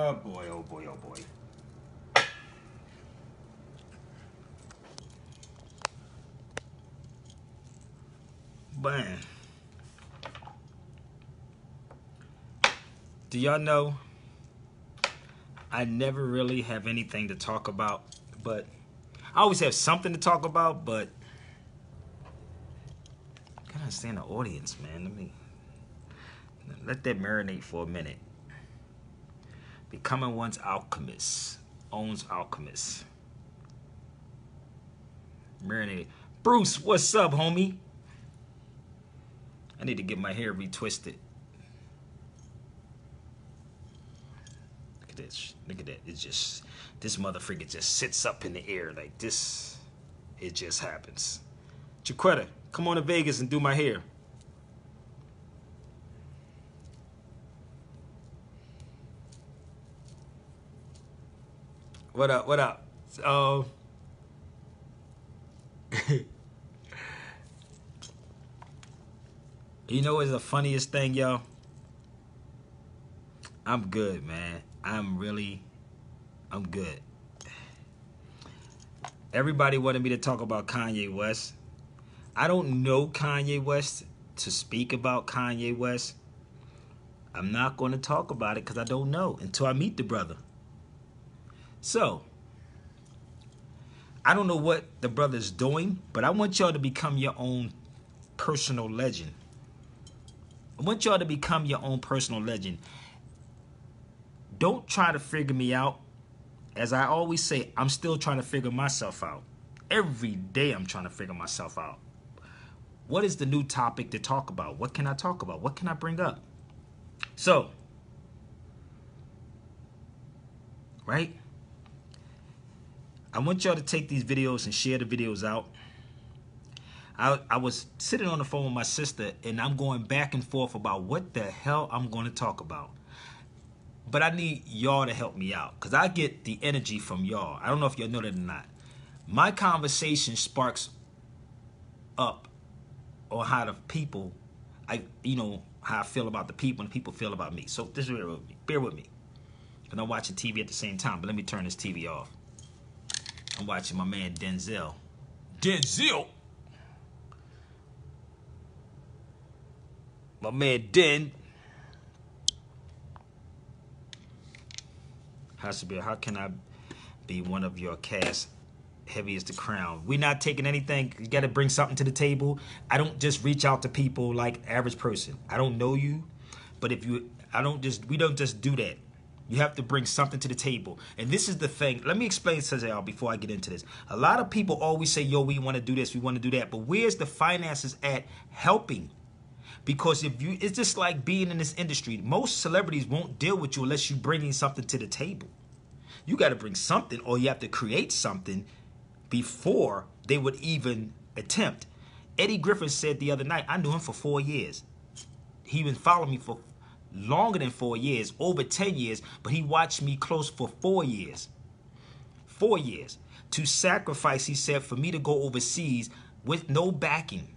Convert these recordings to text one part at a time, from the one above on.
Oh boy, oh boy, oh boy. Man. Do y'all know I never really have anything to talk about, but I always have something to talk about, but I gotta understand the audience, man. Let that marinate for a minute. Becoming one's alchemist. Owns Alchemist. Marinate. Bruce, what's up, homie? I need to get my hair retwisted. Look at this. Look at that. It's just, this motherfucker just sits up in the air like this. It just happens. Jaquetta, come on to Vegas and do my hair. What up? What up? You know what's the funniest thing, y'all? I'm good, man. I'm good. Everybody wanted me to talk about Kanye West. I don't know Kanye West to speak about Kanye West. I'm not going to talk about it because I don't know until I meet the brother. So, I don't know what the brother's doing, but I want y'all to become your own personal legend. I want y'all to become your own personal legend. Don't try to figure me out. As I always say, I'm still trying to figure myself out. Every day I'm trying to figure myself out. What is the new topic to talk about? What can I talk about? What can I bring up? So, right? I want y'all to take these videos and share the videos out. I was sitting on the phone with my sister, and I'm going back and forth about what the hell I'm going to talk about. But I need y'all to help me out, because I get the energy from y'all. I don't know if y'all know that or not. My conversation sparks up on how the people, how I feel about the people and the people feel about me. So this is bear with me. And I'm watching TV at the same time, but let me turn this TV off. I'm watching my man Denzel. Denzel! My man Den. How can I be one of your cast? Heavy as the crown. We're not taking anything. You got to bring something to the table. I don't just reach out to people like average person. I don't know you, but we don't just do that. You have to bring something to the table. And this is the thing. Let me explain to y'all before I get into this. A lot of people always say, yo, we want to do this, we want to do that. But where's the finances at helping? Because it's just like being in this industry. Most celebrities won't deal with you unless you're bringing something to the table. You got to bring something, or you have to create something before they would even attempt. Eddie Griffin said the other night, I knew him for 4 years. He been following me for longer than 4 years, over 10 years, but he watched me close for 4 years. 4 years. To sacrifice, he said, for me to go overseas with no backing.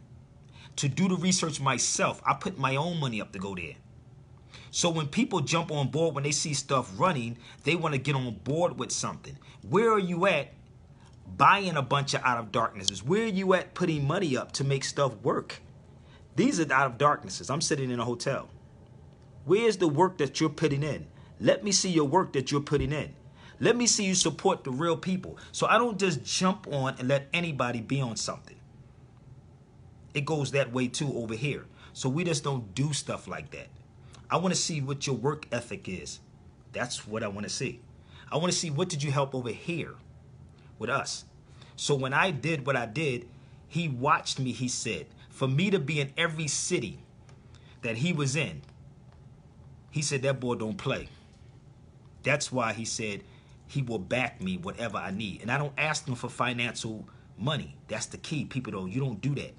To do the research myself. I put my own money up to go there. So when people jump on board, when they see stuff running, they want to get on board with something. Where are you at buying a bunch of out of darknesses? Where are you at putting money up to make stuff work? These are out of darknesses. I'm sitting in a hotel. Where's the work that you're putting in? Let me see your work that you're putting in. Let me see you support the real people. So I don't just jump on and let anybody be on something. It goes that way too over here. So we just don't do stuff like that. I want to see what your work ethic is. That's what I want to see. I want to see what did you help over here with us. So when I did what I did, he watched me, he said, for me to be in every city that he was in, he said, that boy don't play. That's why he said he will back me whatever I need. And I don't ask him for financial money. That's the key. People you don't do that.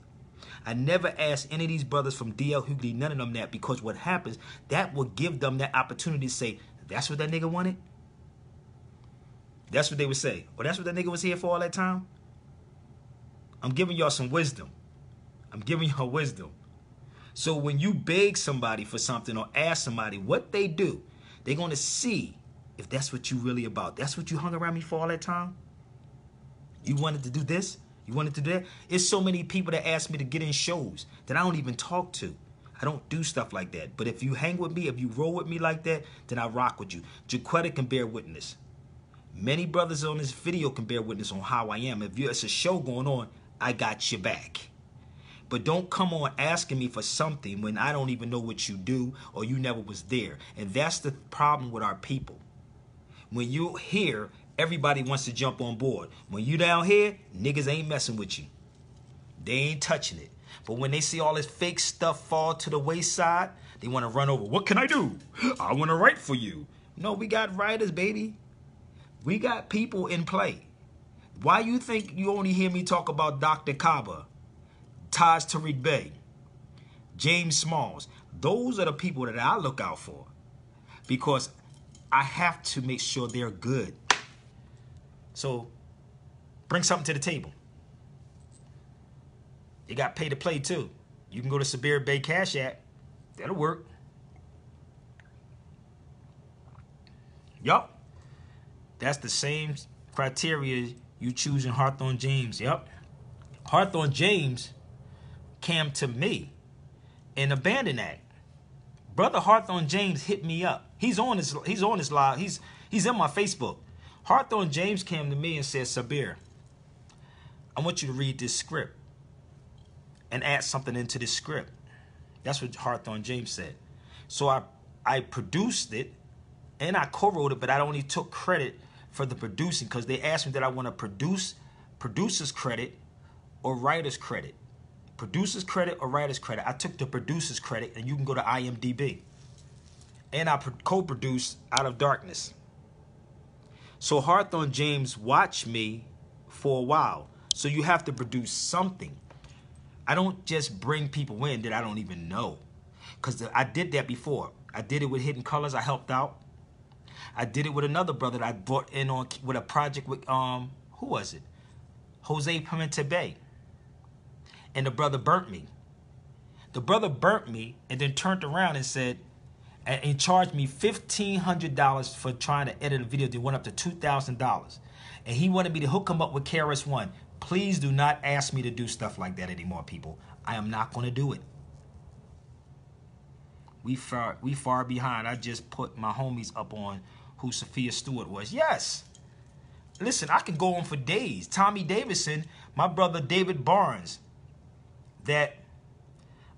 I never ask any of these brothers from DL Hughley, none of them that, because what happens, that will give them that opportunity to say, that's what that nigga wanted? That's what they would say. Well, that's what that nigga was here for all that time? I'm giving y'all some wisdom. I'm giving y'all wisdom. So when you beg somebody for something or ask somebody what they do, they're going to see If that's what you really about, that's what you hung around me for all that time. You wanted to do this, you wanted to do that. It's so many people that ask me to get in shows that I don't even talk to. I don't do stuff like that. But if you hang with me, if you roll with me like that, then I rock with you. Jaquetta can bear witness. Many brothers on this video can bear witness on how I am. If it's a show going on, I got your back. But don't come on asking me for something when I don't even know what you do or you never was there. And that's the problem with our people. When you're here, everybody wants to jump on board. When you down here, niggas ain't messing with you. They ain't touching it. But when they see all this fake stuff fall to the wayside, they want to run over. What can I do? I want to write for you. No, we got writers, baby. We got people in play. Why you think you only hear me talk about Dr. Kaba, Taj Tariq Bey, James Smalls? Those are the people that I look out for. Because I have to make sure they're good. So, bring something to the table. You got pay to play too. You can go to Sabir Bey Cash App. That'll work. Yup. That's the same criteria you choosing Hawthorne James. Yup. Hawthorne James came to me and abandoned that. Brother Hawthorne James hit me up. He's on his live. He's in my Facebook. Hawthorne James came to me and said, Sabir, I want you to read this script and add something into this script. That's what Hawthorne James said. So I produced it and I co-wrote it, but I only took credit for the producing because they asked me that I want to produce producer's credit or writer's credit. Producer's credit or writer's credit. I took the producer's credit, and you can go to IMDb. And I co-produced Out of Darkness. So Hawthorne James watched me for a while. So you have to produce something. I don't just bring people in that I don't even know. Because I did that before. I did it with Hidden Colors. I helped out. I did it with another brother that I brought in on with a project with, who was it? Jose Pimenta Bay. And the brother burnt me. The brother burnt me and then turned around and said, and charged me $1,500 for trying to edit a video that went up to $2,000. And he wanted me to hook him up with KRS-One. Please do not ask me to do stuff like that anymore, people. I am not going to do it. We far behind. I just put my homies up on who Sophia Stewart was. Yes. Listen, I can go on for days. Tommy Davidson, my brother David Barnes, that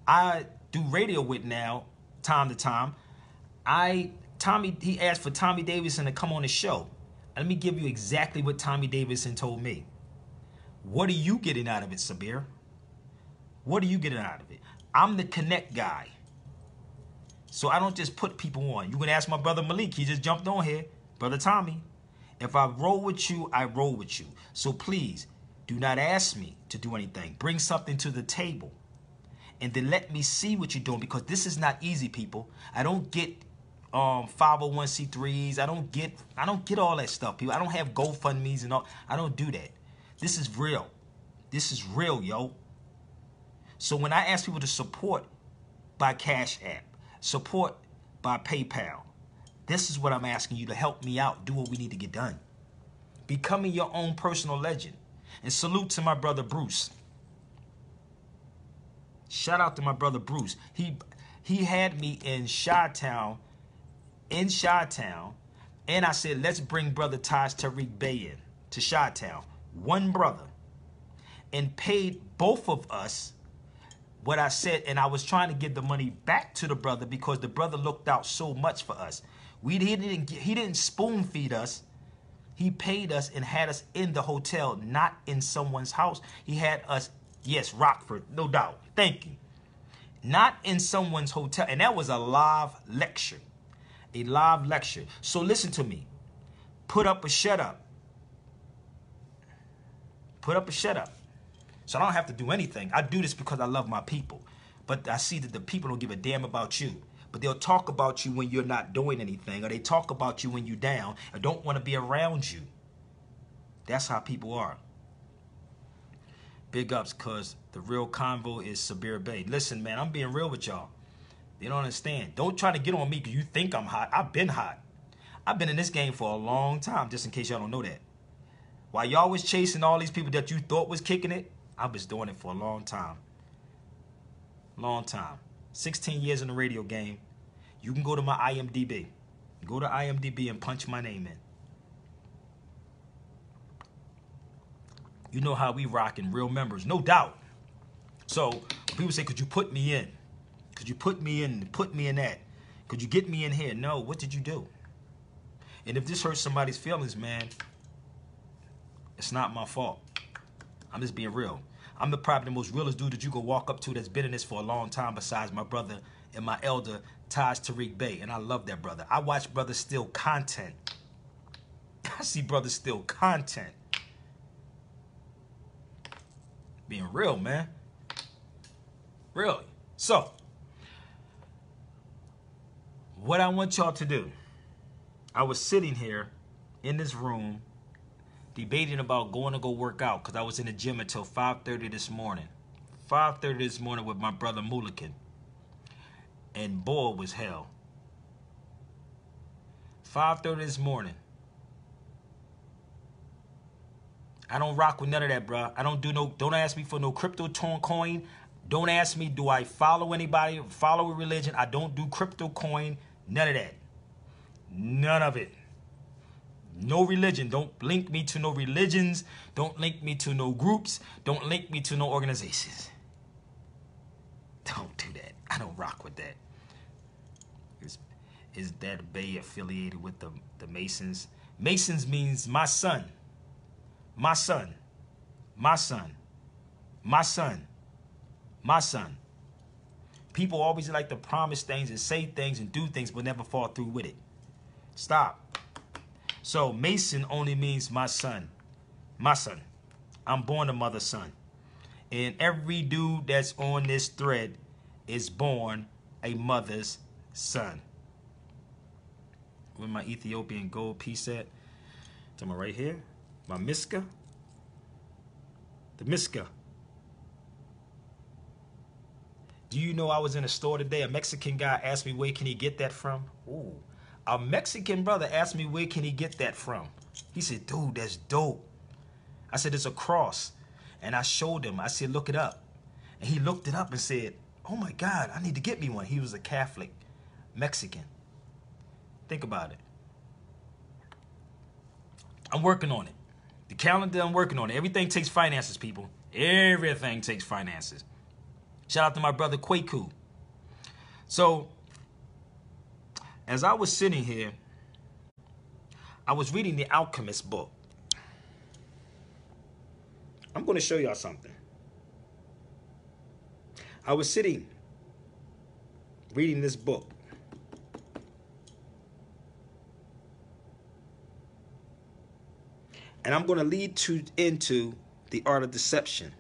I do radio with now, time to time. He asked for Tommy Davidson to come on the show. Let me give you exactly what Tommy Davidson told me. What are you getting out of it, Sabir? What are you getting out of it? I'm the connect guy. So I don't just put people on. You can ask my brother Malik. He just jumped on here. Brother Tommy. If I roll with you, I roll with you. So please, do not ask me to do anything. Bring something to the table. And then let me see what you're doing. Because this is not easy, people. I don't get 501c3s. I don't get all that stuff, people. I don't have GoFundMes and all. I don't do that. This is real. This is real, yo. So when I ask people to support by Cash App, support by PayPal, this is what I'm asking you to help me out. Do what we need to get done. Becoming your own personal legend. And salute to my brother Bruce. Shout out to my brother Bruce. He had me in Chi-Town, and I said, let's bring brother Taj Tariq Bey in to Chi-Town. One brother. And paid both of us what I said, and I was trying to give the money back to the brother because the brother looked out so much for us. He didn't spoon feed us. He paid us and had us in the hotel, not in someone's house. He had us, yes, Rockford, no doubt. Thank you. Not in someone's hotel. And that was a live lecture. A live lecture. So listen to me. Put up or shut up. Put up or shut up. So I don't have to do anything. I do this because I love my people. But I see that the people don't give a damn about you. But they'll talk about you when you're not doing anything. Or they talk about you when you're down. Or don't want to be around you. That's how people are. Big ups, because the real convo is Sabir Bey. Listen, man, I'm being real with y'all. They don't understand. Don't try to get on me because you think I'm hot. I've been hot. I've been in this game for a long time, just in case y'all don't know that. While y'all was chasing all these people that you thought was kicking it, I was doing it for a long time. Long time. 16 years in the radio game. You can go to my IMDb. Go to IMDb and punch my name in. You know how we rocking, real members, no doubt. So people say, could you put me in? Could you put me in that? Could you get me in here? No, what did you do? And if this hurts somebody's feelings, man, it's not my fault. I'm just being real. I'm probably the most realest dude that you could walk up to that's been in this for a long time besides my brother and my elder, Taj Tariq Bey. And I love that brother. I watch brothers steal content. I see brothers steal content. Being real, man. Really. So, what I want y'all to do, I was sitting here in this room debating about going to go work out because I was in the gym until 5:30 this morning. 5:30 this morning with my brother Mulligan. And boy, was hell. 5:30 this morning. I don't rock with none of that, bro. I don't do no, don't ask me for no crypto coin. Don't ask me, do I follow anybody, follow a religion? I don't do crypto coin, none of that. None of it. No religion. Don't link me to no religions. Don't link me to no groups. Don't link me to no organizations. Don't do that. I don't rock with that. Is that Bey affiliated with the Masons? Masons means my son. My son. My son. My son. My son. People always like to promise things and say things and do things but never fall through with it. Stop. So Mason only means my son. My son. I'm born a mother's son. And every dude that's on this thread is born a mother's son. Where my Ethiopian gold piece at? Tell me right here. My Miska. The Miska. Do you know I was in a store today? A Mexican guy asked me where can he get that from? Ooh. A Mexican brother asked me where can he get that from? He said, dude, that's dope. I said, it's a cross. And I showed him. I said, look it up. And he looked it up and said, oh my God, I need to get me one. He was a Catholic Mexican. Think about it. I'm working on it. The calendar, I'm working on it. Everything takes finances, people. Everything takes finances. Shout out to my brother Kwaku. So, as I was sitting here, I was reading the Alchemist book. I'm going to show y'all something. I was sitting, reading this book. And I'm going to lead you into the art of deception.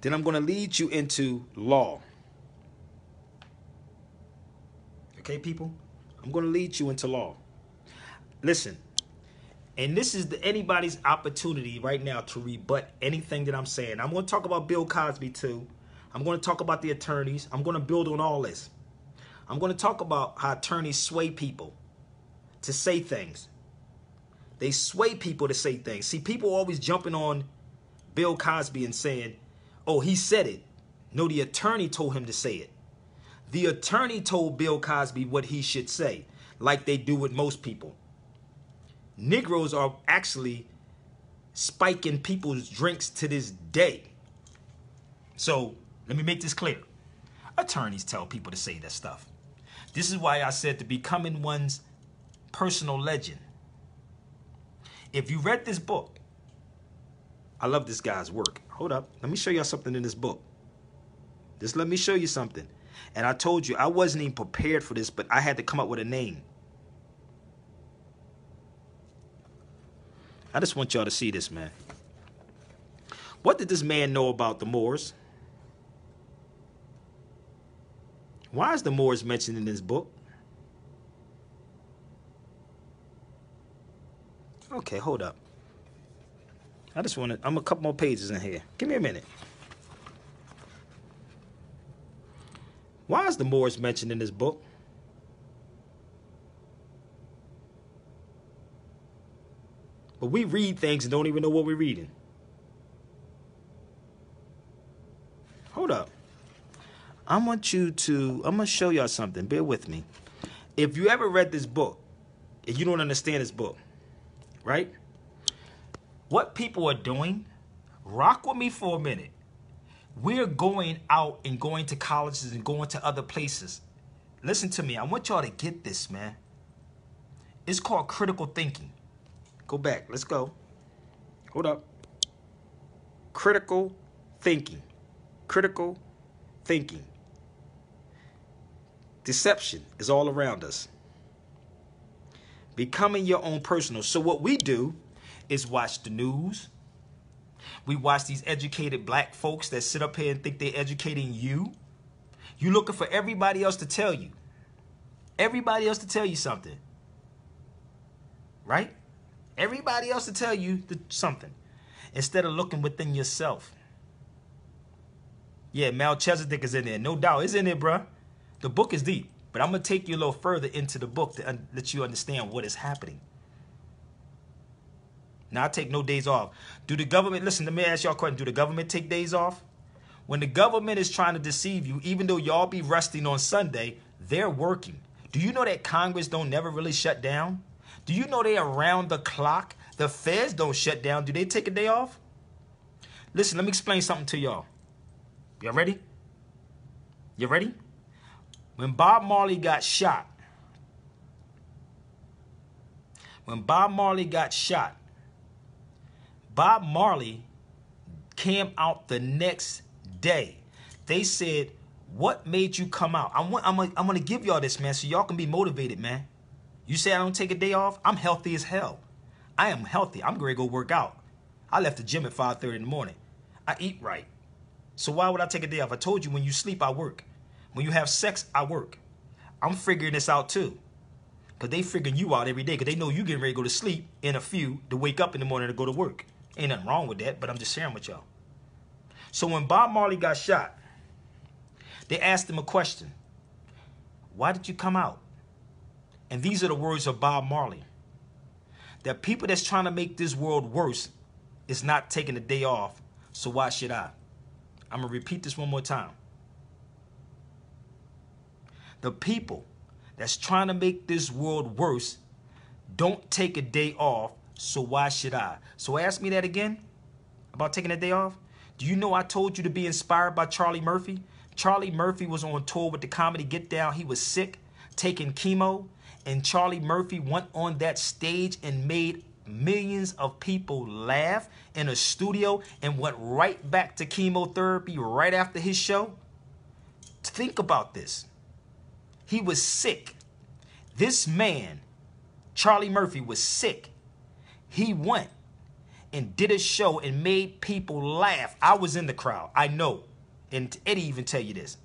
Then I'm going to lead you into law. Okay, people? I'm going to lead you into law. Listen, and this is anybody's opportunity right now to rebut anything that I'm saying. I'm going to talk about Bill Cosby too. I'm going to talk about the attorneys. I'm going to build on all this. I'm going to talk about how attorneys sway people to say things. They sway people to say things. See, people always jumping on Bill Cosby and saying, oh, he said it. No, the attorney told him to say it. The attorney told Bill Cosby what he should say, like they do with most people. Negroes are actually spiking people's drinks to this day. So let me make this clear. Attorneys tell people to say that stuff. This is why I said to becoming one's personal legend. If you read this book, I love this guy's work. Hold up. Let me show y'all something in this book. Just let me show you something. And I told you, I wasn't even prepared for this, but I had to come up with a name. I just want y'all to see this, man. What did this man know about the Moors? Why is the Moors mentioned in this book? Okay, hold up. I'm a couple more pages in here. Give me a minute. Why is the Moors mentioned in this book? But we read things and don't even know what we're reading. Hold up. I'm going to show y'all something. Bear with me. If you ever read this book, and you don't understand this book, right? What people are doing, rock with me for a minute. We're going out and going to colleges and going to other places. Listen to me. I want y'all to get this, man. It's called critical thinking. Go back. Let's go. Hold up. Critical thinking. Critical thinking. Deception is all around us. Becoming your own personal. So what we do is watch the news. We watch these educated black folks that sit up here and think they're educating you. You're looking for everybody else to tell you. Everybody else to tell you something. Right? Everybody else to tell you something. Instead of looking within yourself. Yeah, Melchizedek is in there. No doubt. It's in there, bruh. The book is deep. But I'm going to take you a little further into the book to let you understand what is happening. Now, I take no days off. Do the government, listen, let me ask y'all a question. Do the government take days off? When the government is trying to deceive you, even though y'all be resting on Sunday, they're working. Do you know that Congress don't never really shut down? Do you know they around the clock? The feds don't shut down. Do they take a day off? Listen, let me explain something to y'all. Y'all ready? You ready? When Bob Marley got shot, Bob Marley came out the next day. They said, what made you come out? I'm going to give y'all this, man, so y'all can be motivated, man. You say I don't take a day off? I'm healthy as hell. I am healthy. I'm going to go work out. I left the gym at 5:30 in the morning. I eat right. So why would I take a day off? I told you when you sleep, I work. When you have sex, I work. I'm figuring this out too. Because they figuring you out every day. Because they know you getting ready to go to sleep in a few to wake up in the morning to go to work. Ain't nothing wrong with that, but I'm just sharing with y'all. So when Bob Marley got shot, they asked him a question. Why did you come out? And these are the words of Bob Marley. That people that's trying to make this world worse is not taking a day off, so why should I? I'm going to repeat this one more time. The people that's trying to make this world worse don't take a day off, so why should I? So ask me that again about taking a day off. Do you know I told you to be inspired by Charlie Murphy? Charlie Murphy was on tour with the comedy Get Down. He was sick, taking chemo, and Charlie Murphy went on that stage and made millions of people laugh in a studio and went right back to chemotherapy right after his show. Think about this. He was sick. This man, Charlie Murphy, was sick. He went and did a show and made people laugh. I was in the crowd. I know. And Eddie even tell you this.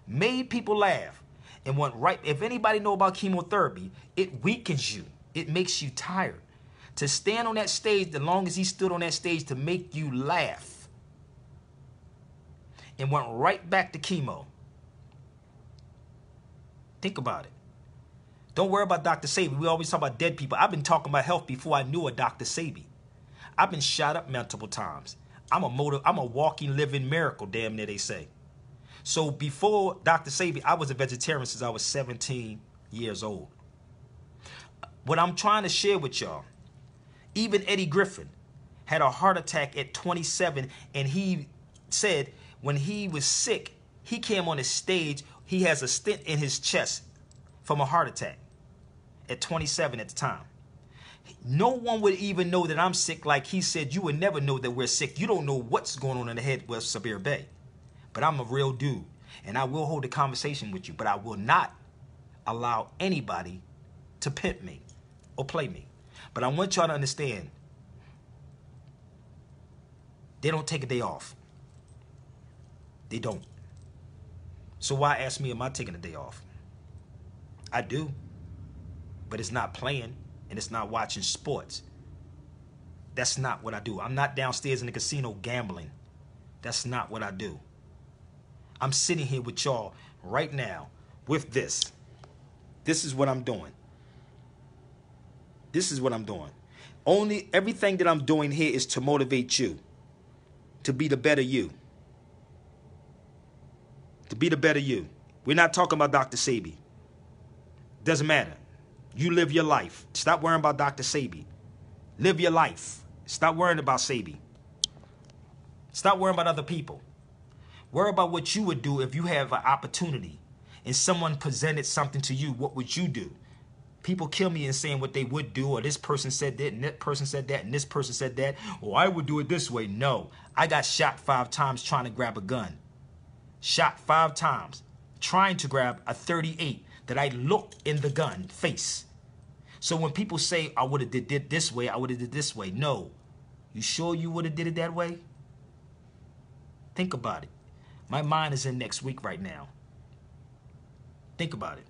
Made people laugh and went right. If anybody know about chemotherapy, it weakens you. It makes you tired. To stand on that stage, the longest he stood on that stage to make you laugh. And went right back to chemo. Think about it. Don't worry about Dr. Sabi. We always talk about dead people. I've been talking about health before I knew a Dr. Sabi. I've been shot up multiple times. I'm a walking, living miracle, damn near they say. So before Dr. Sabi, I was a vegetarian since I was 17 years old. What I'm trying to share with y'all, even Eddie Griffin had a heart attack at 27, and he said when he was sick, he came on the stage, he has a stent in his chest from a heart attack at 27 at the time. No one would even know that I'm sick. Like he said, you would never know that we're sick. You don't know what's going on in the head with Sabir Bey. But I'm a real dude, and I will hold a conversation with you, but I will not allow anybody to pimp me or play me. But I want y'all to understand, they don't take a day off. They don't. So why ask me, am I taking a day off? I do. But it's not playing, and it's not watching sports. That's not what I do. I'm not downstairs in the casino gambling. That's not what I do. I'm sitting here with y'all right now with this. This is what I'm doing. This is what I'm doing. Everything that I'm doing here is to motivate you to be the better you. To be the better you. We're not talking about Dr. Sebi. Doesn't matter. You live your life. Stop worrying about Dr. Sebi. Live your life. Stop worrying about Sebi. Stop worrying about other people. Worry about what you would do if you have an opportunity and someone presented something to you. What would you do? People kill me in saying what they would do, or this person said that, and that person said that, and this person said that. Or I would do it this way. No. I got shot 5 times trying to grab a gun. Shot 5 times trying to grab a .38 that I looked in the gun face. So when people say I would have did it this way, I would have did this way. No. You sure you would have did it that way? Think about it. My mind is in next week right now. Think about it.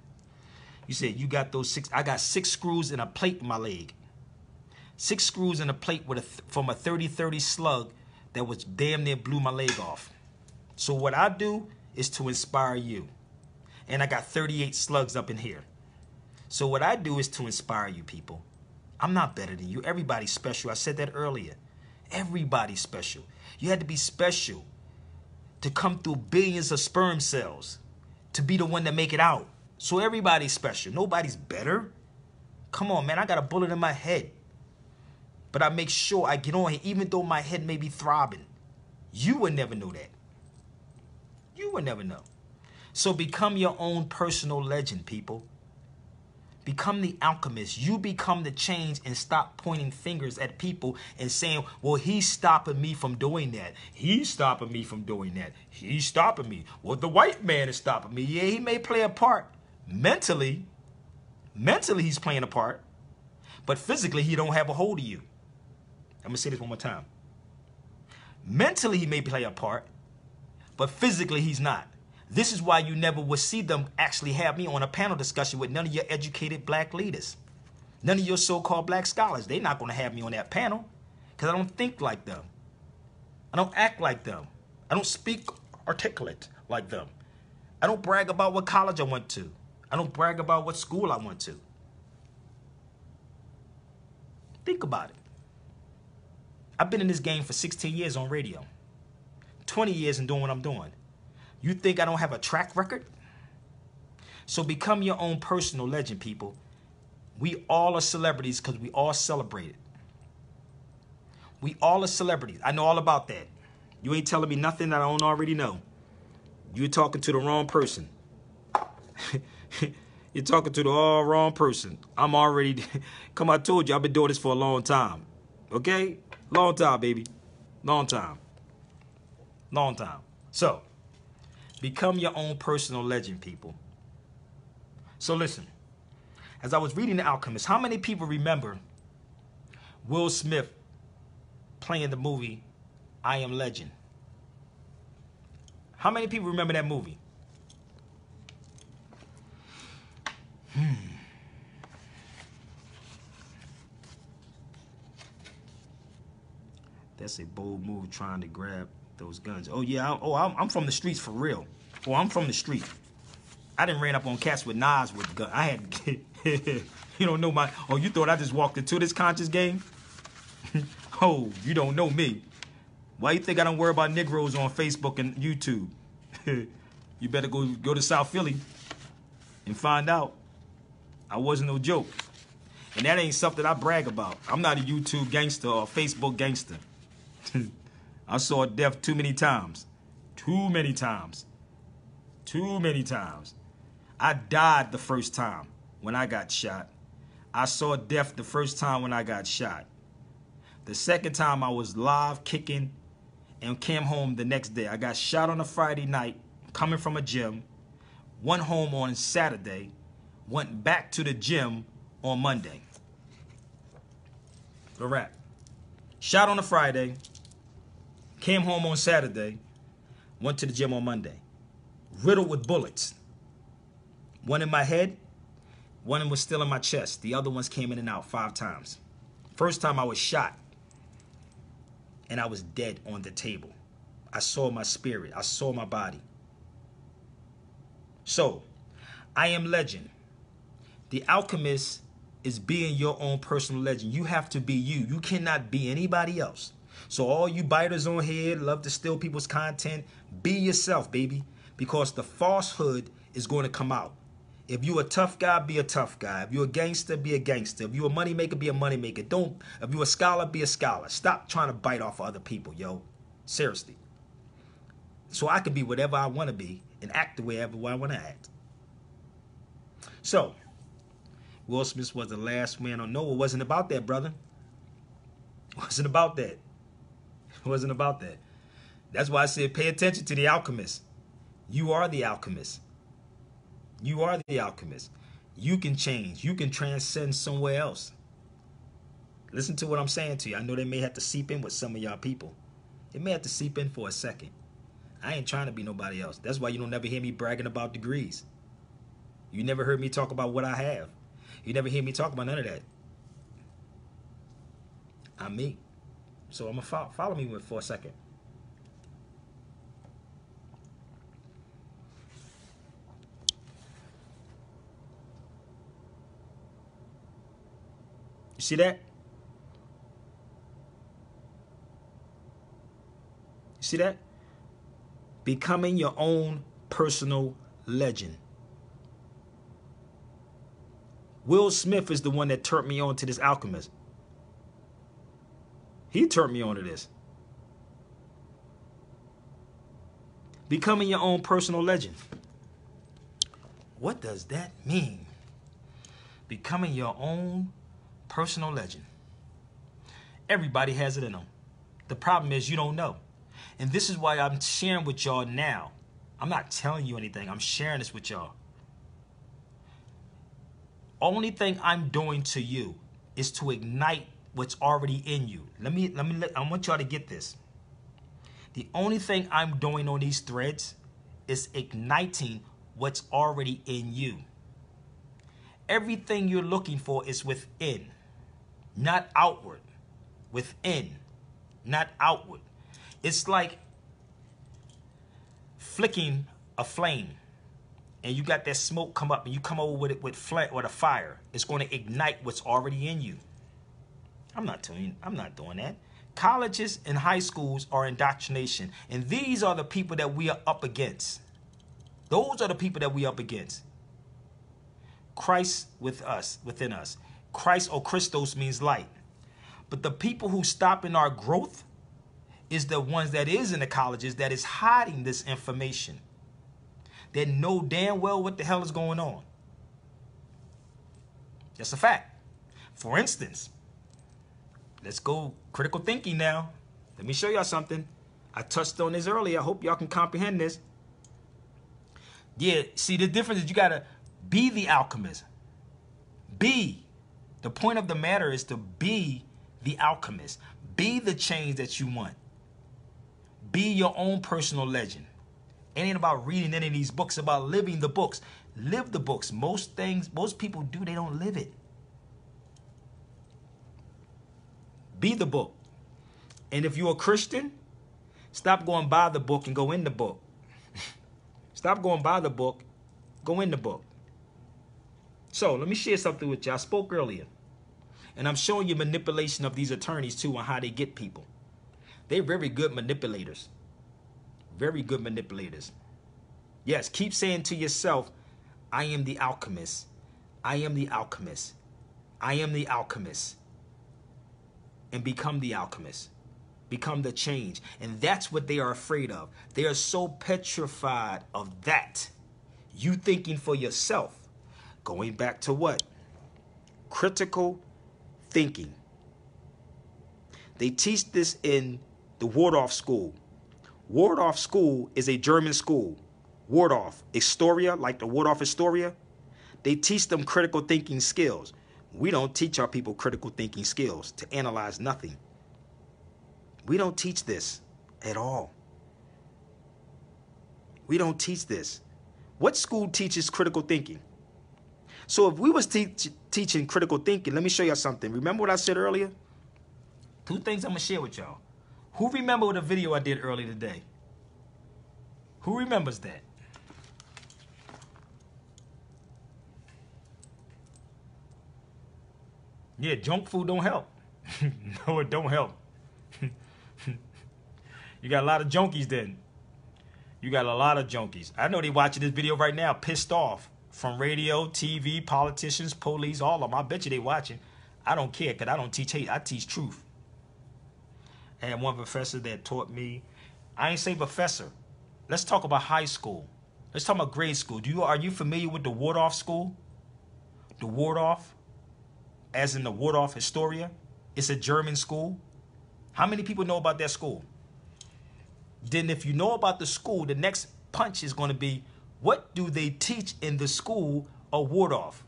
You said you got those 6. I got 6 screws and a plate in my leg. 6 screws and a plate with from a 30-30 slug that was damn near blew my leg off. So what I do is to inspire you. And I got 38 slugs up in here. So what I do is to inspire you people. I'm not better than you. Everybody's special. I said that earlier. Everybody's special. You had to be special to come through billions of sperm cells to be the one to make it out. So everybody's special. Nobody's better. Come on, man. I got a bullet in my head. But I make sure I get on here, even though my head may be throbbing. You would never know that. You would never know. So become your own personal legend, people. Become the alchemist. You become the change and stop pointing fingers at people and saying, well, he's stopping me from doing that. He's stopping me from doing that. He's stopping me. Well, the white man is stopping me. Yeah, he may play a part. Mentally he's playing a part. But physically, he don't have a hold of you. I'm going to say this one more time. Mentally, he may play a part. But physically, he's not. This is why you never would see them actually have me on a panel discussion with none of your educated black leaders. None of your so-called black scholars. They're not going to have me on that panel because I don't think like them. I don't act like them. I don't speak articulate like them. I don't brag about what college I went to. I don't brag about what school I went to. Think about it. I've been in this game for 16 years on radio. 20 years in doing what I'm doing. You think I don't have a track record? So become your own personal legend, people. We all are celebrities because we all celebrate it. We all are celebrities. I know all about that. You ain't telling me nothing that I don't already know. You're talking to the wrong person. You're talking to the all wrong person. I'm already, come I told you, I've been doing this for a long time. Okay? Long time, baby. Long time. Long time. So, become your own personal legend, people. So listen, as I was reading The Alchemist, how many people remember Will Smith playing the movie I Am Legend? How many people remember that movie? That's a bold move trying to grab those guns. Oh, yeah. I'm from the streets for real. Oh, I'm from the street. I didn't ran up on cats with knives with guns. I had, you don't know my, oh, you thought I just walked into this conscious game? Oh, you don't know me. Why you think I don't worry about Negroes on Facebook and YouTube? You better go to South Philly and find out. I wasn't no joke. And that ain't something I brag about. I'm not a YouTube gangster or a Facebook gangster. I saw death too many times. Too many times. Too many times. I died the first time when I got shot. I saw death the first time when I got shot. The second time I was live kicking and came home the next day. I got shot on a Friday night coming from a gym. Went home on Saturday. Went back to the gym on Monday. The wrap. Shot on a Friday. Came home on Saturday. Went to the gym on Monday. Riddled with bullets. One in my head. One was still in my chest. The other ones came in and out 5 times. First time I was shot. And I was dead on the table. I saw my spirit. I saw my body. So, I am legend. The Alchemist is being your own personal legend. You have to be you. You cannot be anybody else. So all you biters on here love to steal people's content. Be yourself, baby, because the falsehood is going to come out. If you a tough guy, be a tough guy. If you a gangster, be a gangster. If you a money maker, be a money maker. If you a scholar, be a scholar. Stop trying to bite off of other people, yo. Seriously. So I can be whatever I want to be and act the way I want to act. So, Will Smith was the last man on. No, it wasn't about that, brother. It wasn't about that. It wasn't about that. That's why I said pay attention to the alchemist. You are the alchemist. You are the alchemist. You can change. You can transcend somewhere else. Listen to what I'm saying to you. I know they may have to seep in with some of y'all people. It may have to seep in for a second. I ain't trying to be nobody else. That's why you don't never hear me bragging about degrees. You never heard me talk about what I have. You never hear me talk about none of that. I'm me. So I'm going to follow me for a second. You see that? You see that? Becoming your own personal legend. Will Smith is the one that turned me on to this alchemist. He turned me on to this. Becoming your own personal legend. What does that mean? Becoming your own personal legend. Everybody has it in them. The problem is you don't know. And this is why I'm sharing with y'all now. I'm not telling you anything. I'm sharing this with y'all. Only thing I'm doing to you is to ignite what's already in you. I want y'all to get this. The only thing I'm doing on these threads is igniting what's already in you. Everything you're looking for is within, not outward. Within, not outward. It's like flicking a flame, and you got that smoke come up, and you come over with it with a fire. It's going to ignite what's already in you. I'm not doing that. Colleges and high schools are indoctrination, and these are the people that we are up against. Those are the people that we are up against. Christ with us, within us. Christ or Christos means light. But the people who stop in our growth is the ones that is in the colleges that is hiding this information. They know damn well what the hell is going on. That's a fact. For instance, let's go critical thinking now. Let me show y'all something. I touched on this earlier. I hope y'all can comprehend this. Yeah, see, the difference is you got to be the alchemist. Be. The point of the matter is to be the alchemist. Be the change that you want. Be your own personal legend. It ain't about reading any of these books, about living the books. Live the books. Most things, most people do, they don't live it. Be the book. And if you're a Christian, stop going by the book and go in the book. Stop going by the book, go in the book. So let me share something with you. I spoke earlier, and I'm showing you manipulation of these attorneys too on how they get people. They're very good manipulators. Very good manipulators. Yes, keep saying to yourself, I am the alchemist. I am the alchemist. I am the alchemist. And become the alchemist. Become the change. And that's what they are afraid of. They are so petrified of that. You thinking for yourself. Going back to what? Critical thinking. They teach this in the Waldorf School. Waldorf School is a German school. Waldorf, Astoria, like the Waldorf Astoria. They teach them critical thinking skills. We don't teach our people critical thinking skills to analyze nothing. We don't teach this at all. We don't teach this. What school teaches critical thinking? So if we was teaching critical thinking, let me show y'all something. Remember what I said earlier? Two things I'm going to share with y'all. Who remember the video I did earlier today? Who remembers that? Yeah, junk food don't help. No, it don't help. You got a lot of junkies then. You got a lot of junkies. I know they watching this video right now, pissed off. From radio, TV, politicians, police, all of them. I bet you they watching. I don't care because I don't teach hate. I teach truth. I had one professor that taught me. I ain't say professor. Let's talk about high school. Let's talk about grade school. Are you familiar with the Waldorf school? The Waldorf, as in the Waldorf Astoria. It's a German school. How many people know about that school? Then if you know about the school, the next punch is going to be, what do they teach in the school of Waldorf?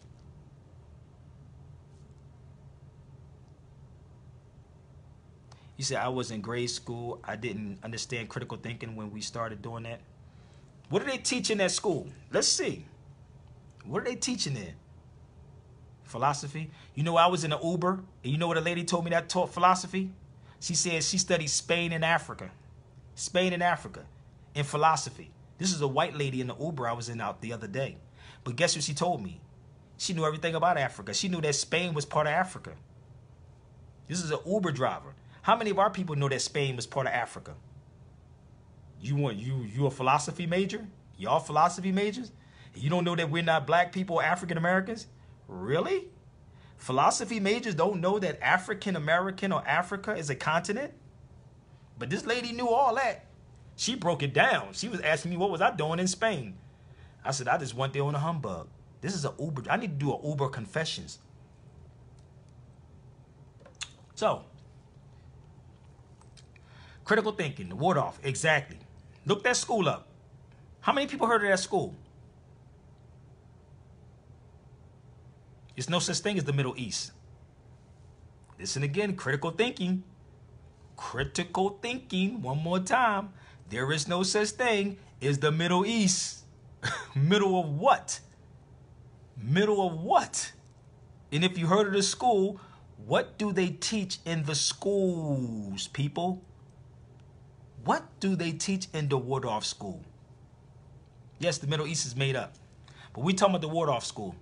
You said, I was in grade school. I didn't understand critical thinking when we started doing that. What do they teach in that school? Let's see. What are they teaching there? Philosophy. You know, I was in an Uber, and you know what a lady told me that taught philosophy? She said she studied Spain and Africa. Spain and Africa in philosophy. This is a white lady in the Uber I was in out the other day. But guess what she told me? She knew everything about Africa. She knew that Spain was part of Africa. This is an Uber driver. How many of our people know that Spain was part of Africa? You a philosophy major? Y'all philosophy majors? You don't know that we're not black people, African Americans? Really? Philosophy majors don't know that African American or Africa is a continent? But this lady knew all that. She broke it down. She was asking me what was I doing in Spain. I said, I just went there on a humbug. This is an Uber. I need to do an Uber confessions. So, critical thinking, the Waldorf, exactly. Look that school up. How many people heard of that school? There's no such thing as the Middle East. Listen again, critical thinking. Critical thinking, one more time. There is no such thing as the Middle East. Middle of what? Middle of what? And if you heard of the school, what do they teach in the schools, people? What do they teach in the Waldorf school? Yes, the Middle East is made up. But we talking about the Waldorf school.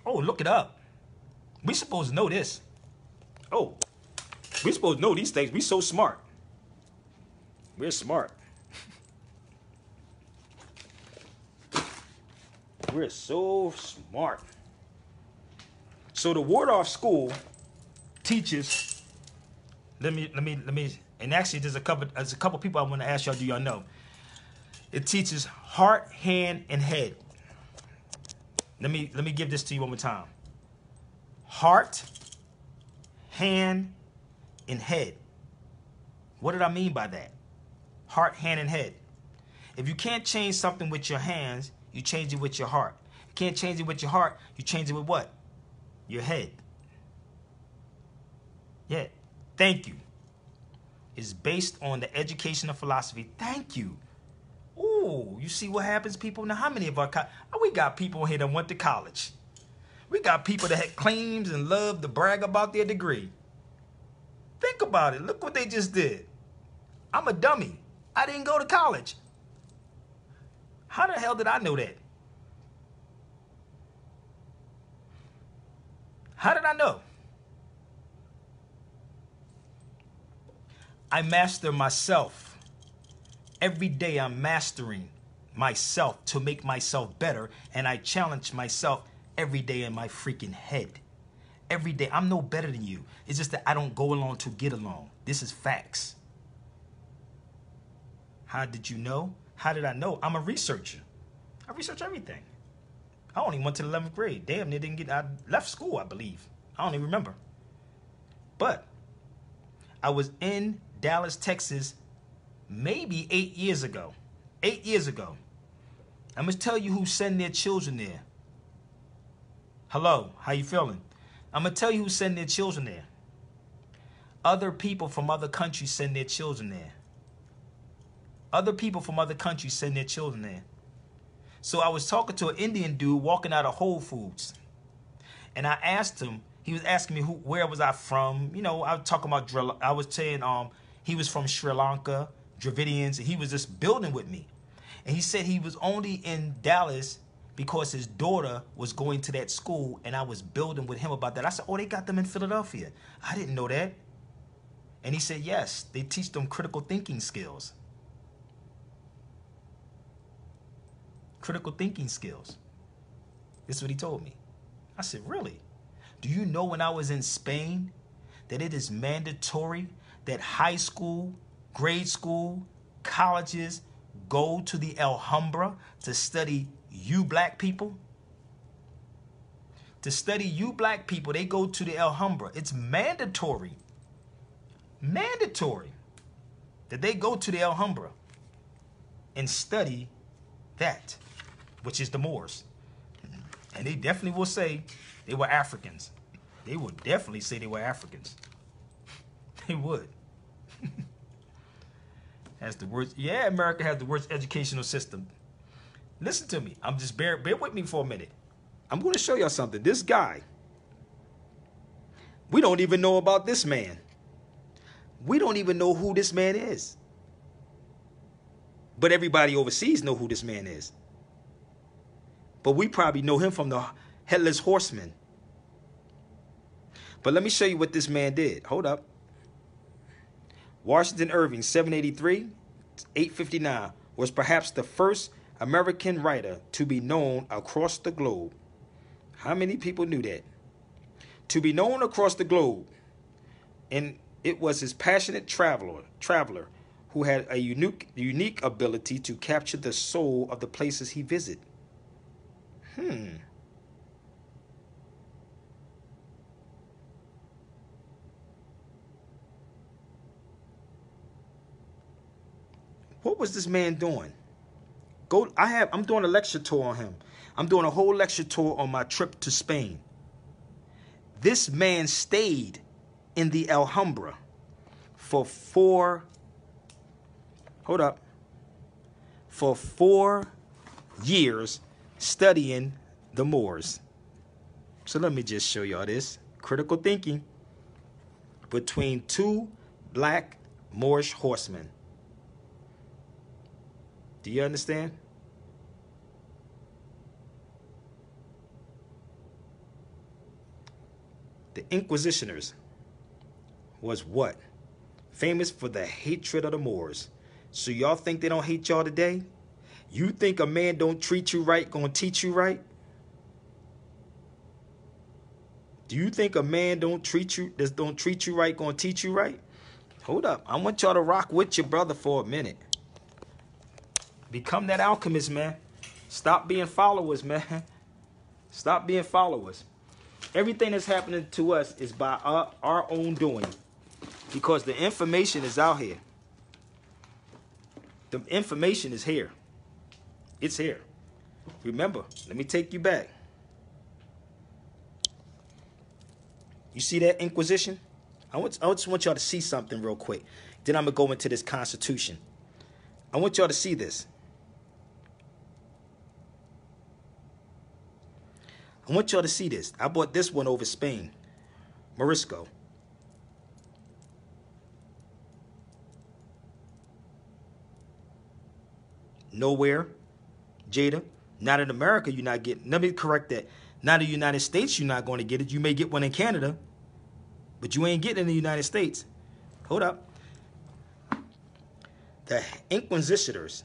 Oh, look it up. We supposed to know this. Oh, we supposed to know these things. We so smart. We're smart. We're so smart. So the Waldorf school teaches. Let me. And actually, there's a couple people I want to ask y'all. Do y'all know? It teaches heart, hand, and head. Let me give this to you one more time. Heart, hand, and head. What did I mean by that? Heart, hand, and head. If you can't change something with your hands, you change it with your heart. You can't change it with your heart, you change it with what? Your head. Yeah. Thank you. It's based on the education of philosophy. Thank you. Ooh, you see what happens, people? Now, how many of our... we got people here that went to college. We got people that had claims and love to brag about their degree. Think about it. Look what they just did. I'm a dummy. I didn't go to college. How the hell did I know that? How did I know? I master myself. Every day I'm mastering myself to make myself better, and I challenge myself every day in my freaking head. Every day. I'm no better than you. It's just that I don't go along to get along. This is facts. How did you know? How did I know? I'm a researcher. I research everything. I only went to the 11th grade. Damn, they didn't get... I left school, I believe. I don't even remember. But I was in Dallas, Texas, maybe 8 years ago. 8 years ago. I'm going to tell you who send their children there. Hello, how you feeling? I'm going to tell you who send their children there. Other people from other countries send their children there. Other people from other countries send their children there. So I was talking to an Indian dude walking out of Whole Foods. And I asked him, he was asking me where was I from? You know, I was talking about, I was saying he was from Sri Lanka, Dravidians, and he was just building with me. And he said he was only in Dallas because his daughter was going to that school, and I was building with him about that. I said, oh, they got them in Philadelphia. I didn't know that. And he said, yes, they teach them critical thinking skills. Critical thinking skills. This is what he told me. I said, really? Do you know when I was in Spain that it is mandatory that high school, grade school, colleges go to the Alhambra to study you black people? To study you black people, they go to the Alhambra. It's mandatory. Mandatory that they go to the Alhambra and study that, which is the Moors. And they definitely will say they were Africans. They will definitely say they were Africans. They would. Has the worst, yeah, America has the worst educational system. Listen to me. I'm just bear with me for a minute. I'm going to show y'all something. This guy, we don't even know about this man. We don't even know who this man is. But everybody overseas know who this man is. But we probably know him from the Headless Horseman. But let me show you what this man did. Hold up. Washington Irving, 783, 859, was perhaps the first American writer to be known across the globe. How many people knew that? To be known across the globe. And it was his passionate traveler who had a unique ability to capture the soul of the places he visited. What was this man doing? I'm doing a lecture tour on him. I'm doing a whole lecture tour on my trip to Spain. This man stayed in the Alhambra for 4 years studying the Moors. So let me just show y'all this. Critical thinking between 2 black Moorish horsemen. Do you understand? The Inquisitioners was what? Famous for the hatred of the Moors. So y'all think they don't hate y'all today? You think a man don't treat you right gonna teach you right? Do you think a man don't treat you right gonna teach you right? Hold up. I want y'all to rock with your brother for a minute. Become that alchemist, man. Stop being followers, man. Stop being followers. Everything that's happening to us is by our own doing. Because the information is out here. The information is here. It's here. Remember, let me take you back. You see that Inquisition? I just want y'all to see something real quick. Then I'm going to go into this Constitution. I want y'all to see this. I want y'all to see this. I bought this one over Spain. Morisco. Nowhere. Jada. Not in America, you're not getting. Let me correct that. Not in the United States, you're not going to get it. You may get one in Canada, but you ain't getting it in the United States. Hold up. The Inquisitors.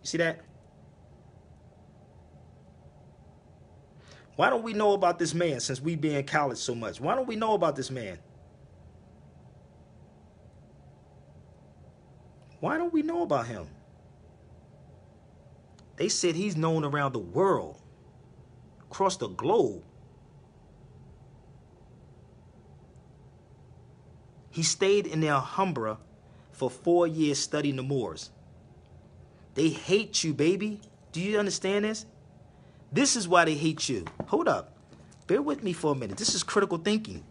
You see that? Why don't we know about this man since we be in college so much? Why don't we know about this man? Why don't we know about him? They said he's known around the world, across the globe. He stayed in the Alhambra for 4 years studying the Moors. They hate you, baby. Do you understand this? This is why they hate you. Hold up. Bear with me for a minute. This is critical thinking.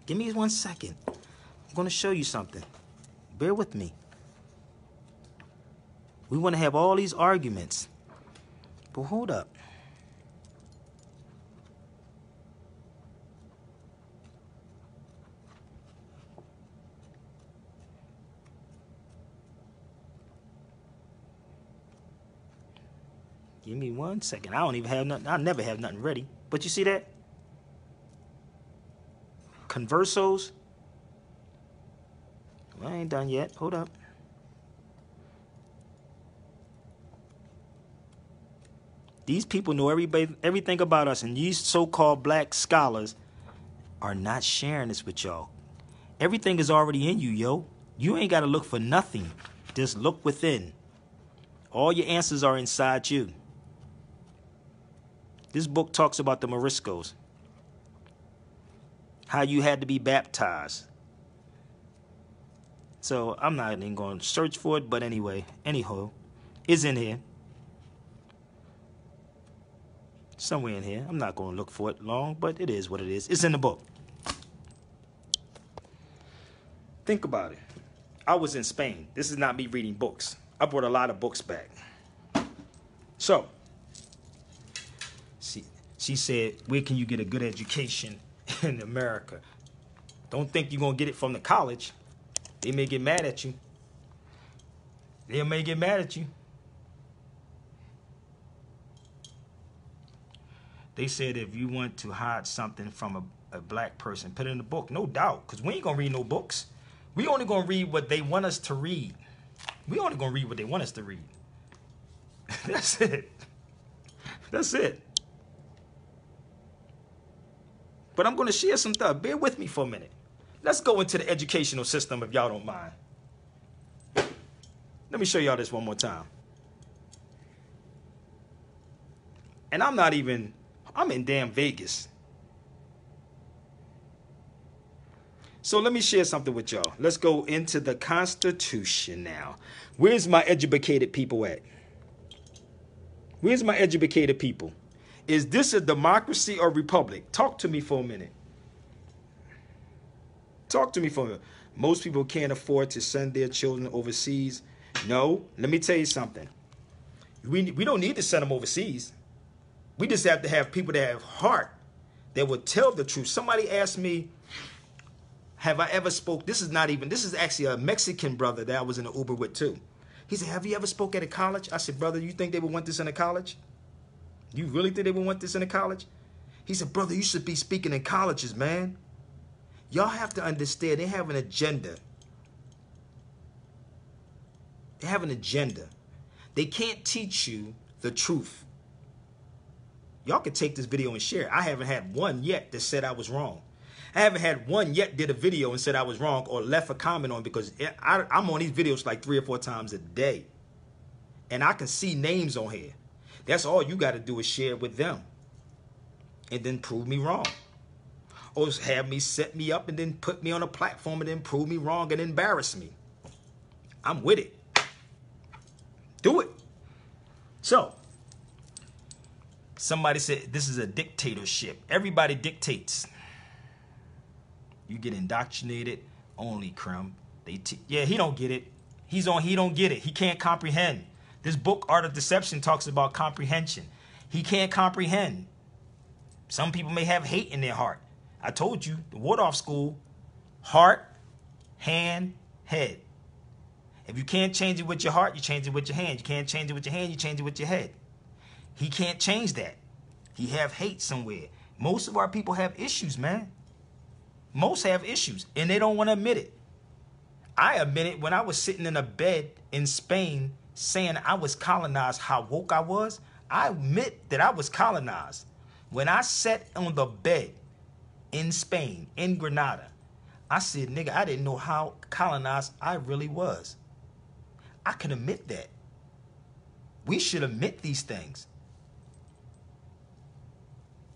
Give me 1 second. I'm going to show you something. Bear with me. We want to have all these arguments. But hold up. Give me 1 second. I don't even have nothing. I never have nothing ready. But you see that? Conversos. Well, I ain't done yet. Hold up. These people know everything about us, and these so-called black scholars are not sharing this with y'all. Everything is already in you, yo. You ain't got to look for nothing. Just look within. All your answers are inside you. This book talks about the Moriscos. How you had to be baptized. So I'm not even going to search for it, but anyway, anyhow, it's in here. Somewhere in here. I'm not going to look for it long, but it is what it is. It's in the book. Think about it. I was in Spain. This is not me reading books. I brought a lot of books back. So, she said, where can you get a good education in America? Don't think you're going to get it from the college. They may get mad at you. They may get mad at you. They said if you want to hide something from a black person, put it in the book. No doubt, because we ain't going to read no books. We only going to read what they want us to read. We only going to read what they want us to read. That's it. That's it. But I'm going to share some stuff. Bear with me for a minute. Let's go into the educational system if y'all don't mind. Let me show y'all this one more time. And I'm in damn Vegas. So let me share something with y'all. Let's go into the Constitution now. Where's my educated people at? Where's my educated people? Is this a democracy or republic? Talk to me for a minute. Talk to me for a minute. Most people can't afford to send their children overseas. No, let me tell you something. We don't need to send them overseas. We just have to have people that have heart, that will tell the truth. Somebody asked me, have I ever spoke? This is actually a Mexican brother that I was in an Uber with too. He said, have you ever spoke at a college? I said, brother, you think they would want this in a college? You really think they would want this in a college? He said, brother, you should be speaking in colleges, man. Y'all have to understand, they have an agenda. They have an agenda. They can't teach you the truth. Y'all can take this video and share it. I haven't had one yet that said I was wrong. I haven't had one yet did a video and said I was wrong or left a comment on, because I'm on these videos like 3 or 4 times a day. And I can see names on here. That's all you got to do is share it with them. And then prove me wrong. Or have me set me up and then put me on a platform and then prove me wrong and embarrass me. I'm with it. Do it. So, somebody said this is a dictatorship. Everybody dictates. You get indoctrinated. Only Krim. Yeah, he don't get it. He don't get it. He can't comprehend. This book, Art of Deception, talks about comprehension. He can't comprehend. Some people may have hate in their heart. I told you, the Waldorf School, heart, hand, head. If you can't change it with your heart, you change it with your hand. You can't change it with your hand, you change it with your head. He can't change that. He have hate somewhere. Most of our people have issues, man. Most have issues, and they don't want to admit it. I admit it when I was sitting in a bed in Spain saying I was colonized, how woke I was. I admit that I was colonized. When I sat on the bed in Spain, in Granada, I said, nigga, I didn't know how colonized I really was. I can admit that. We should admit these things.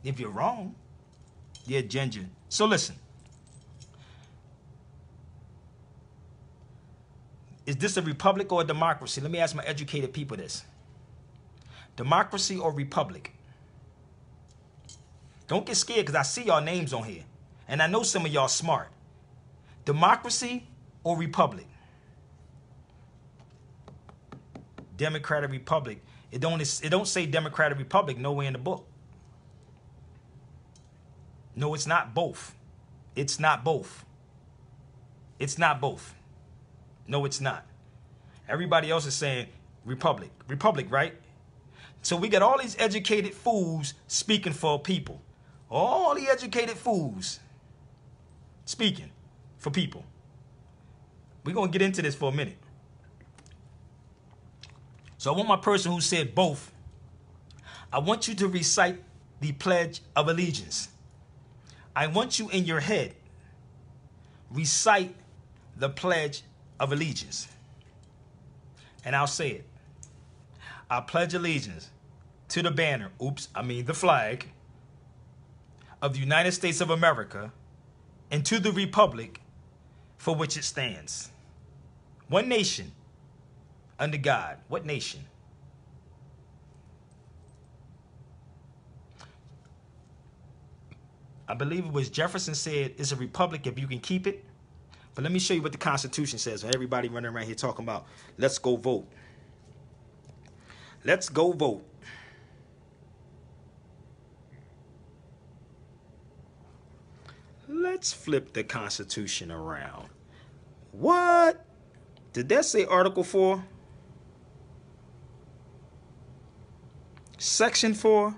If you're wrong, you're ginger. So listen. Is this a republic or a democracy? Let me ask my educated people this. Democracy or republic? Don't get scared, because I see y'all names on here. And I know some of y'all smart. Democracy or republic? Democratic Republic. It don't say Democratic Republic nowhere in the book. No, it's not both. It's not both. It's not both. No, it's not. Everybody else is saying republic. Republic, right? So we got all these educated fools speaking for people. All the educated fools speaking for people. We're going to get into this for a minute. So I want my person who said both. I want you to recite the Pledge of Allegiance. I want you in your head recite the Pledge of Allegiance. And I'll say it. I pledge allegiance to the banner, the flag of the United States of America and to the republic for which it stands. One nation under God. What nation? I believe it was Jefferson said it's a republic if you can keep it. But let me show you what the Constitution says. Everybody running around here talking about, let's go vote. Let's go vote. Let's flip the Constitution around. What? Did that say Article 4? Section 4?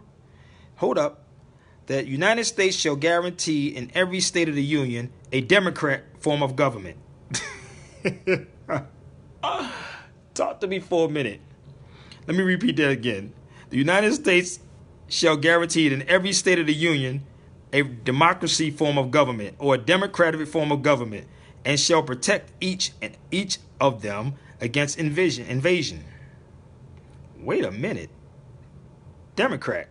Hold up. That United States shall guarantee in every state of the Union a Democrat form of government. Talk to me for a minute. Let me repeat that again. The United States shall guarantee in every state of the Union a democracy form of government or a democratic form of government and shall protect each of them against invasion. Wait a minute. Democrat.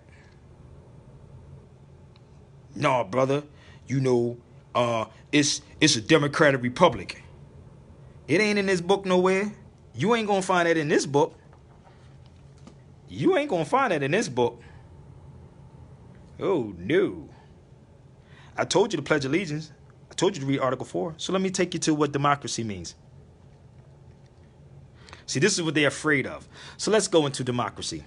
No, brother. You know, it's a democratic republic. It ain't in this book nowhere. You ain't gonna find it in this book. You ain't gonna find it in this book. Oh, no. I told you to pledge allegiance. I told you to read Article 4. So let me take you to what democracy means. See, this is what they're afraid of. So let's go into democracy.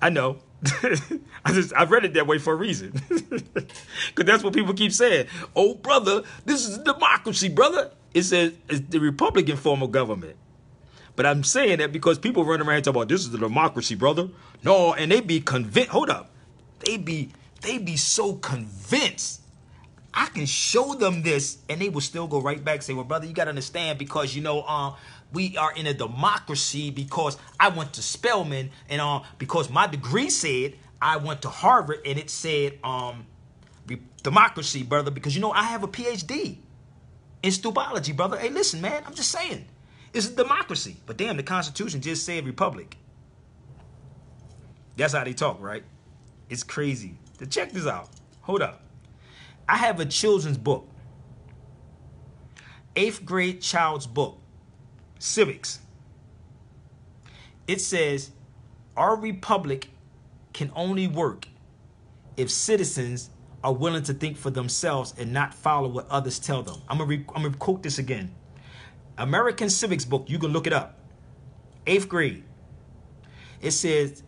I know. I read it that way for a reason. Because that's what people keep saying. Oh, brother, this is democracy, brother. It says it's the Republican form of government. But I'm saying that because people run around and talk about this is the democracy, brother. No, and they be convinced. Hold up. They be so convinced. I can show them this and they will still go right back and say, well, brother, you got to understand because, you know, we are in a democracy because I went to Spelman and because my degree said I went to Harvard and it said democracy, brother, because, you know, I have a PhD in stupology, brother. Hey, listen, man, I'm just saying. It's a democracy. But damn, the Constitution just said republic. That's how they talk, right? It's crazy. So check this out. Hold up. I have a children's book. 8th grade child's book. Civics. It says, our republic can only work if citizens are willing to think for themselves and not follow what others tell them. I'm gonna quote this again. American Civics book, you can look it up. 8th grade. It says,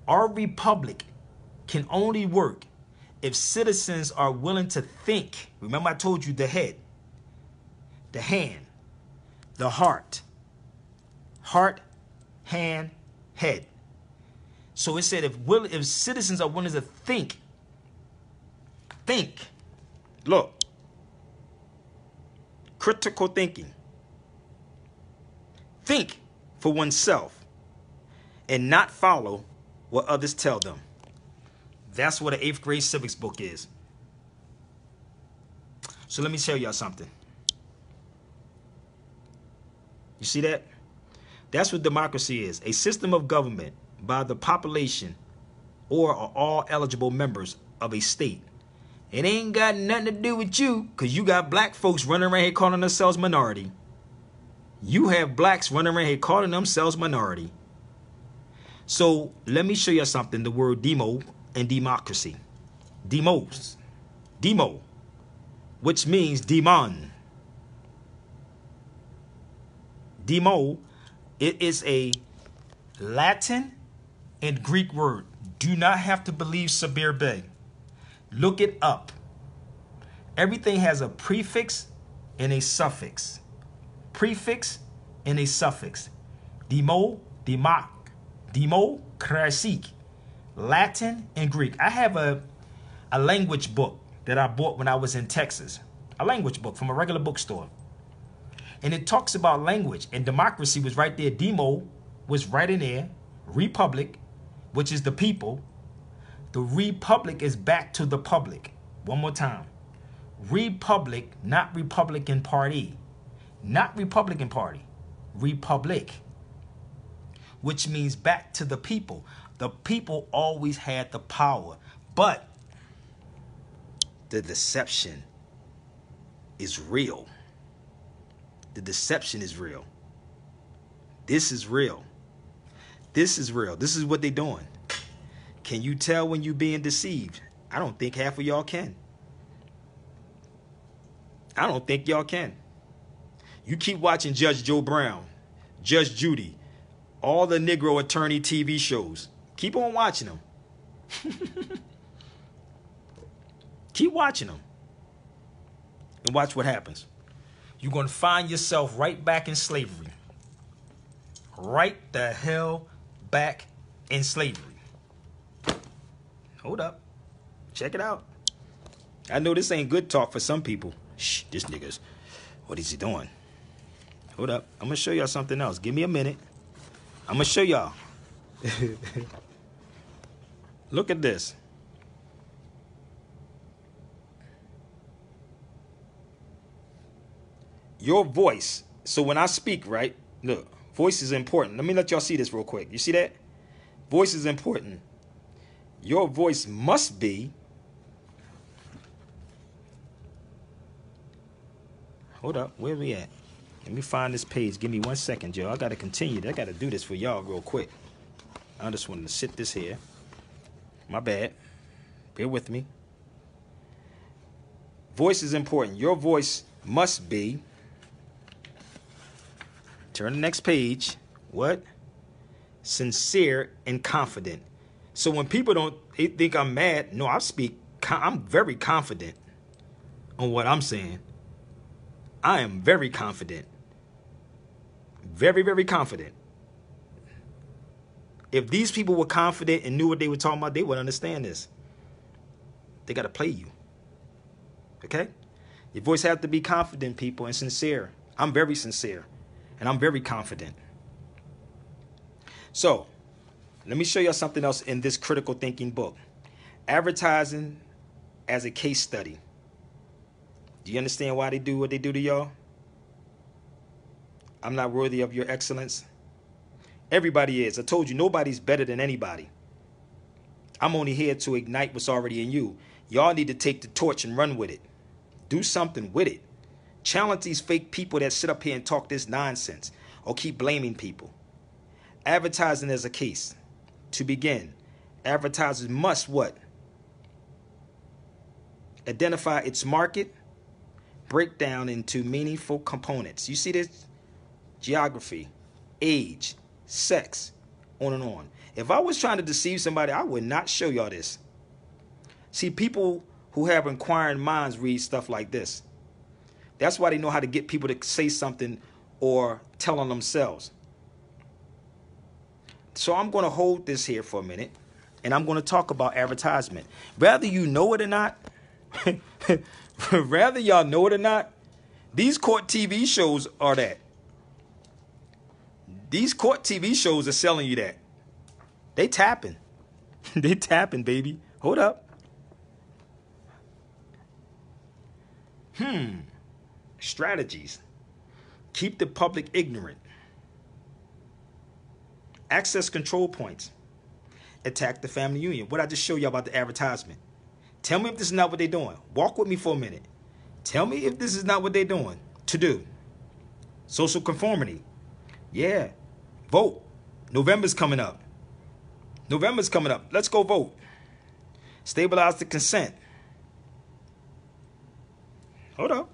our republic can only work if citizens are willing to think. Remember I told you the head, the hand, the heart. Heart, hand, head. So it said if citizens are willing to think. Look. Critical thinking. Think for oneself and not follow what others tell them. That's what an 8th grade civics book is. So let me show y'all something. You see that? That's what democracy is. A system of government by the population or all eligible members of a state. It ain't got nothing to do with you because you got black folks running around here calling themselves minority. You have blacks running around here calling themselves minority. So let me show you something. The word demo and democracy. Demos. Demo. Which means demon. Demo. It is a Latin and Greek word. Do not have to believe Sabir Bey. Look it up. Everything has a prefix and a suffix. Prefix and a suffix. Demo, democ, democracy. Latin and Greek. I have a language book that I bought when I was in Texas. A language book from a regular bookstore. And it talks about language. And democracy was right there. Demo was right in there. Republic, which is the people. The republic is back to the public. One more time. Republic, not Republican Party. Not Republican Party. Republic. Which means back to the people. The people always had the power. But the deception is real. The deception is real. This is real. This is real. This is what they're doing. Can you tell when you're being deceived? I don't think half of y'all can. I don't think y'all can. You keep watching Judge Joe Brown, Judge Judy, all the Negro attorney TV shows. Keep on watching them. Keep watching them. And watch what happens. You're going to find yourself right back in slavery. Right the hell back in slavery. Hold up. Check it out. I know this ain't good talk for some people. Shh, this nigga's, what is he doing? Hold up. I'm going to show y'all something else. Give me a minute. I'm going to show y'all. Look at this. Your voice. So when I speak, right? Look, voice is important. Let me let y'all see this real quick. You see that? Voice is important. Your voice must be. Hold up. Where we at? Let me find this page. Give me 1 second, y'all. I got to continue. I got to do this for y'all real quick. I just wanted to sit this here. My bad. Bear with me. Voice is important. Your voice must be. Turn the next page. What? Sincere and confident. So when people they think I'm mad, no, I'm very confident on what I'm saying. I am very confident. Very, very confident. If these people were confident and knew what they were talking about, they would understand this. They got to play you. Okay? Your voice has to be confident, people, and sincere. I'm very sincere. And I'm very confident. So, let me show you something else in this critical thinking book. Advertising as a case study. Do you understand why they do what they do to y'all? I'm not worthy of your excellence. Everybody is. I told you, nobody's better than anybody. I'm only here to ignite what's already in you. Y'all need to take the torch and run with it. Do something with it. Challenge these fake people that sit up here and talk this nonsense or keep blaming people. Advertising as a case. To begin, advertisers must what? Identify its market, break down into meaningful components. You see this? Geography, age, sex, on and on. If I was trying to deceive somebody, I would not show y'all this. See, people who have inquiring minds read stuff like this. That's why they know how to get people to say something or tell on themselves. So I'm going to hold this here for a minute, and I'm going to talk about advertisement. Whether you know it or not, rather y'all know it or not, these court TV shows are that. These court TV shows are selling you that. They tapping. They tapping, baby. Hold up. Strategies. Keep the public ignorant. Access control points. Attack the family union. What I just showed you about the advertisement. Tell me if this is not what they're doing. Walk with me for a minute. Tell me if this is not what they're doing to do. Social conformity. Yeah. Vote. November's coming up. November's coming up. Let's go vote. Stabilize the consent. Hold up.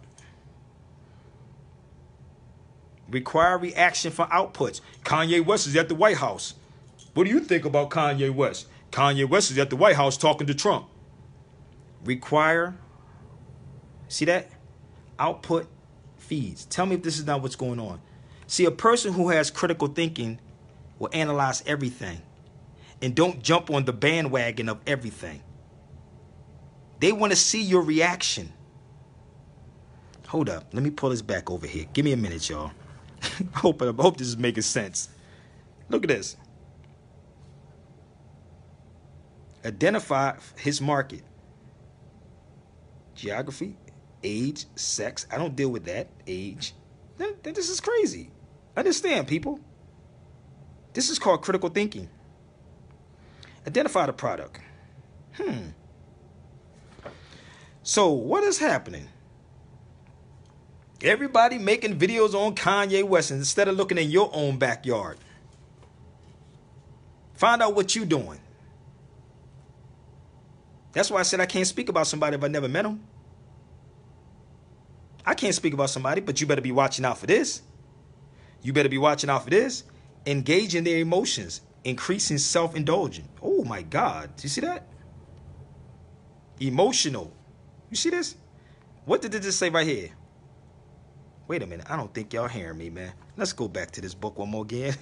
Require reaction for outputs. Kanye West is at the White House. What do you think about Kanye West? Kanye West is at the White House talking to Trump. Require See that? Output feeds. Tell me if this is not what's going on. See, a person who has critical thinking will analyze everything and don't jump on the bandwagon of everything. They want to see your reaction. Hold up. Let me pull this back over here. Give me a minute, y'all. I hope this is making sense. Look at this. Identify his market. Geography, age, sex. I don't deal with that. Age. This is crazy. Understand, people. This is called critical thinking. Identify the product. So what is happening? Everybody making videos on Kanye West instead of looking in your own backyard. Find out what you're doing. That's why I said I can't speak about somebody if I never met them. I can't speak about somebody, but you better be watching out for this. You better be watching out for this. Engaging their emotions. Increasing self-indulgence. Oh my God. Do you see that? Emotional. You see this? What did it just say right here? Wait a minute. I don't think y'all hearing me, man. Let's go back to this book one more again.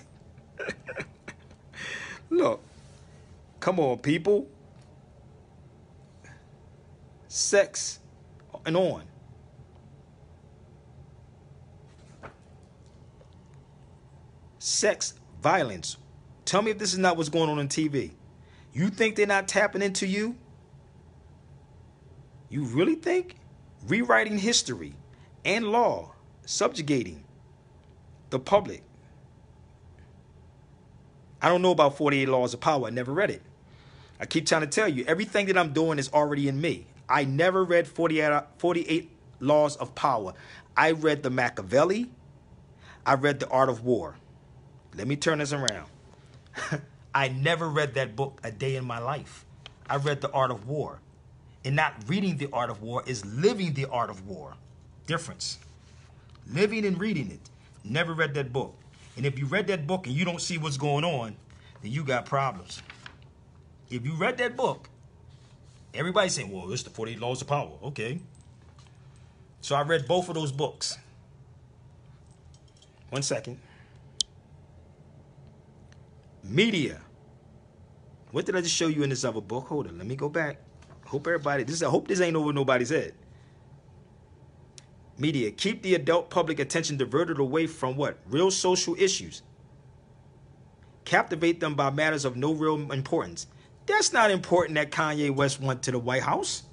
Look. Come on, people. Sex and on. Sex, violence. Tell me if this is not what's going on TV. You think they're not tapping into you? You really think? Rewriting history and law, subjugating the public. I don't know about 48 Laws of Power. I never read it. I keep trying to tell you, everything that I'm doing is already in me. I never read 48 Laws of Power. I read the Machiavelli. I read The Art of War. Let me turn this around. I never read that book a day in my life. I read The Art of War. And not reading The Art of War is living The Art of War. Difference. Living and reading it. Never read that book. And if you read that book and you don't see what's going on, then you got problems. If you read that book, everybody's saying, well, it's the 48 Laws of Power. Okay. So I read both of those books. 1 second. Media. What did I just show you in this other book? Hold on. Let me go back. Hope everybody, I hope this ain't over nobody's head. Media. Keep the adult public attention diverted away from what? Real social issues. Captivate them by matters of no real importance. That's not important that Kanye West went to the White House.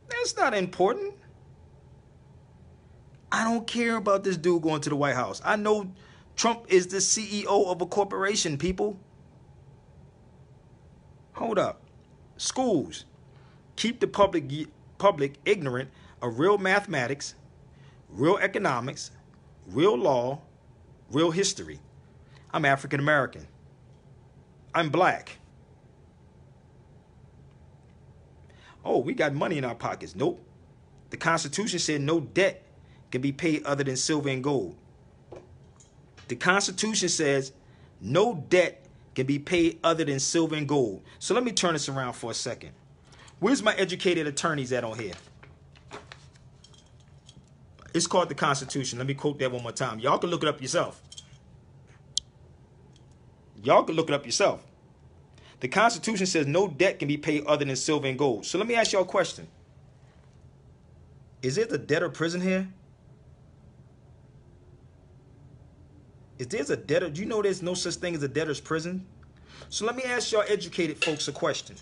That's not important. I don't care about this dude going to the White House. I know Trump is the CEO of a corporation, people. Hold up. Schools. Keep the public ignorant of real mathematics, real economics, real law, real history. I'm African American. I'm black. Oh, we got money in our pockets. Nope. The Constitution said no debt can be paid other than silver and gold. The Constitution says no debt can be paid other than silver and gold. So let me turn this around for a second. Where's my educated attorneys at on here? It's called the Constitution. Let me quote that one more time. Y'all can look it up yourself. Y'all can look it up yourself. The Constitution says no debt can be paid other than silver and gold. So let me ask y'all a question. Is there a debtor prison here? If there's a debtor, do you know there's no such thing as a debtor's prison? So let me ask y'all educated folks a question.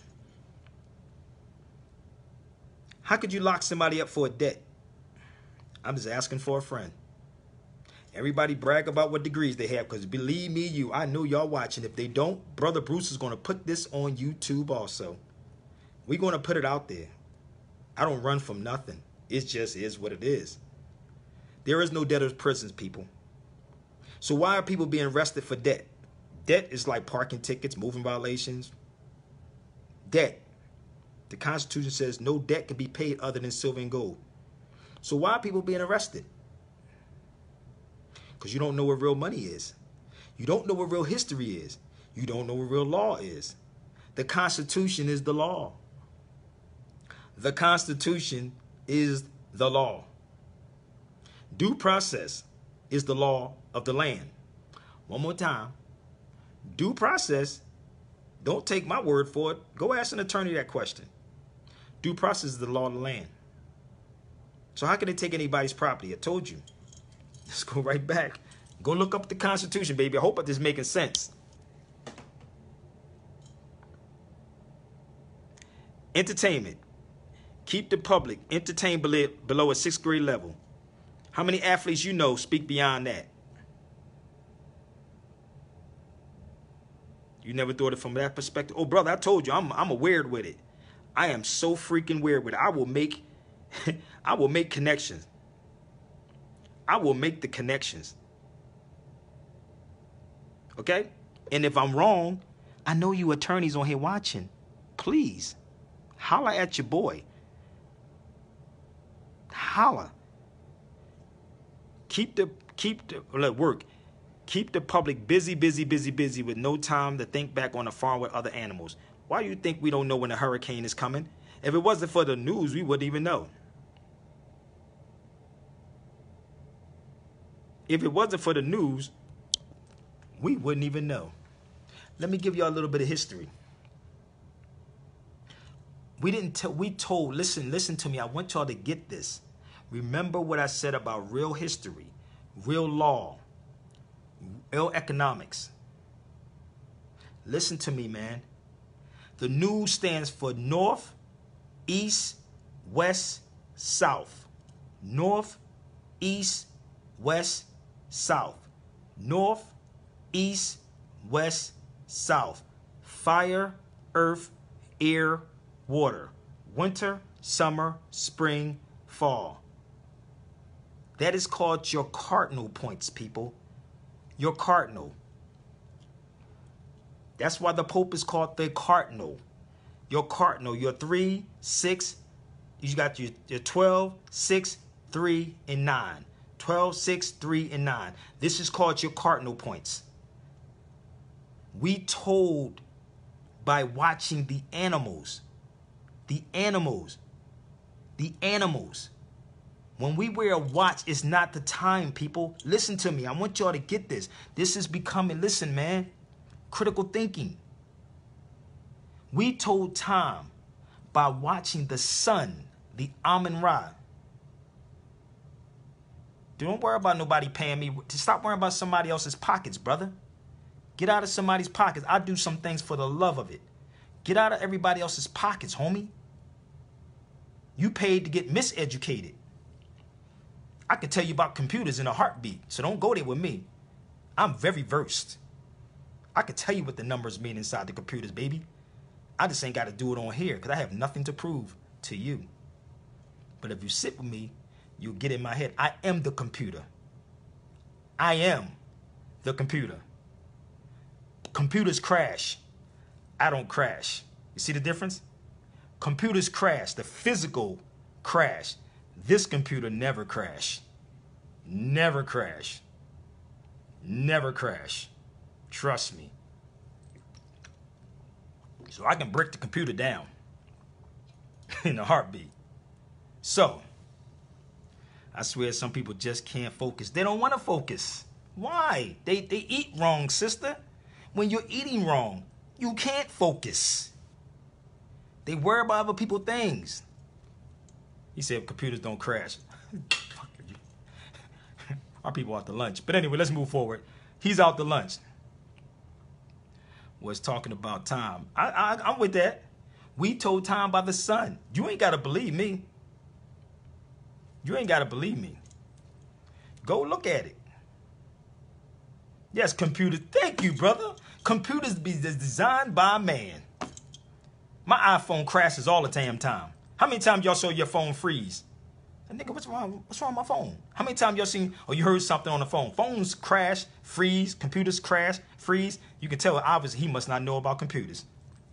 How could you lock somebody up for a debt? I'm just asking for a friend. Everybody brag about what degrees they have, because believe me, I know y'all watching. If they don't, Brother Bruce is going to put this on YouTube also. We're going to put it out there. I don't run from nothing. It just is what it is. There is no debtor's prisons, people. So why are people being arrested for debt? Debt is like parking tickets, moving violations. Debt. The Constitution says no debt can be paid other than silver and gold. So why are people being arrested? Because you don't know what real money is. You don't know what real history is. You don't know what real law is. The Constitution is the law. The Constitution is the law. Due process is the law of the land. One more time. Due process, don't take my word for it. Go ask an attorney that question. Due process is the law of the land. So how can they take anybody's property? I told you. Let's go right back. Go look up the Constitution, baby. I hope this is making sense. Entertainment. Keep the public entertained below a 6th grade level. How many athletes you know speak beyond that? You never thought it from that perspective? Oh, brother, I told you, I'm a weird with it. I am so freaking weird with it. I will make connections. I will make the connections. Okay? And if I'm wrong, I know you attorneys on here watching. Please, holla at your boy. Holla. Keep the work. Keep the public busy with no time to think back on the farm with other animals. Why do you think we don't know when a hurricane is coming? If it wasn't for the news, we wouldn't even know. If it wasn't for the news, we wouldn't even know. Let me give you a little bit of history. Listen to me. I want y'all to get this. Remember what I said about real history, real law, real economics. Listen to me, man. The news stands for North, East, West, South. North, East, West, South. North, East, West, South. Fire, earth, air, water. Winter, summer, spring, fall. That is called your cardinal points, people. Your cardinal. That's why the Pope is called the cardinal. Your cardinal, your 3, 6, you got your 12, 6, 3, and 9. 12, 6, 3, and 9. This is called your cardinal points. We told by watching the animals. The animals. When we wear a watch, it's not the time, people. Listen to me. I want y'all to get this. This is becoming, listen, man, critical thinking. We told time by watching the sun, the Amun-Ra. Don't worry about nobody paying me. Stop worrying about somebody else's pockets, brother. Get out of somebody's pockets. I do some things for the love of it. Get out of everybody else's pockets, homie. You paid to get miseducated. I could tell you about computers in a heartbeat, so don't go there with me. I'm very versed. I could tell you what the numbers mean inside the computers, baby. I just ain't got to do it on here because I have nothing to prove to you. But if you sit with me, you'll get in my head. I am the computer. I am the computer. Computers crash. I don't crash. You see the difference? Computers crash, the physical crash. This computer never crash. Never crash. Never crash. Trust me. So I can break the computer down in a heartbeat. So, I swear some people just can't focus. They don't want to focus. Why? They eat wrong, sister. When you're eating wrong, you can't focus. They worry about other people's things. He said computers don't crash. Our people out to lunch. But anyway, let's move forward. He's out to lunch. Was talking about time. I'm with that. We told time by the sun. You ain't got to believe me. You ain't got to believe me. Go look at it. Yes, computers. Thank you, brother. Computers be designed by man. My iPhone crashes all the damn time. How many times y'all saw your phone freeze? Nigga, what's wrong with my phone? How many times y'all seen or you heard something on the phone? Phones crash, freeze, computers crash, freeze. You can tell obviously he must not know about computers.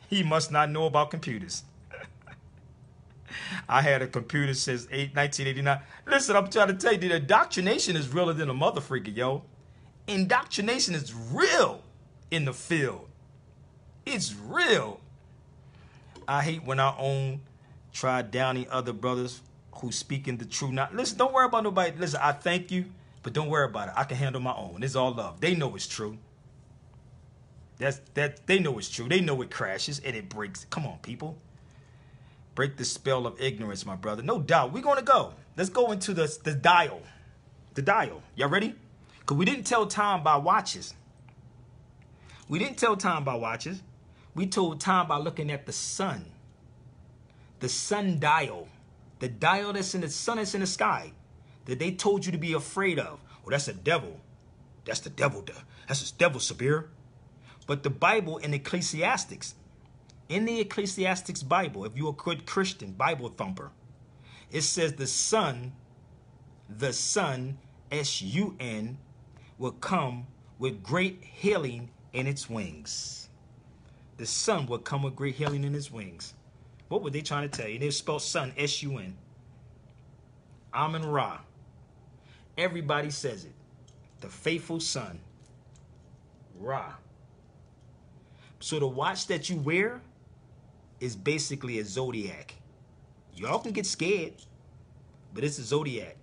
He must not know about computers. I had a computer since 1989. Listen, I'm trying to tell you, the indoctrination is realer than a mother freaker, yo. Indoctrination is real in the field. It's real. I hate when our own try downing other brothers who's speaking the true. Not listen. Don't worry about nobody. Listen, I thank you, but don't worry about it. I can handle my own. It's all love. They know it's true. They know it's true. They know it crashes and it breaks. Come on, people. Break the spell of ignorance, my brother. No doubt. We're going to go. Let's go into the dial. The dial. Y'all ready? Because we didn't tell time by watches. We didn't tell time by watches. We told time by looking at the sun. The sun dial. The dial that's in the sun that's in the sky. That they told you to be afraid of. Well, that's a devil. That's the devil. That's the devil, Sabir. But the Bible in Ecclesiastics, in the Ecclesiastics Bible, if you're a good Christian Bible thumper, it says the sun, S-U-N, will come with great healing in its wings. The sun will come with great healing in its wings. What were they trying to tell you? They spelled sun, S-U-N. Amun-Ra. Everybody says it. The faithful son, Ra. So the watch that you wear is basically a zodiac. Y'all can get scared, but it's a zodiac.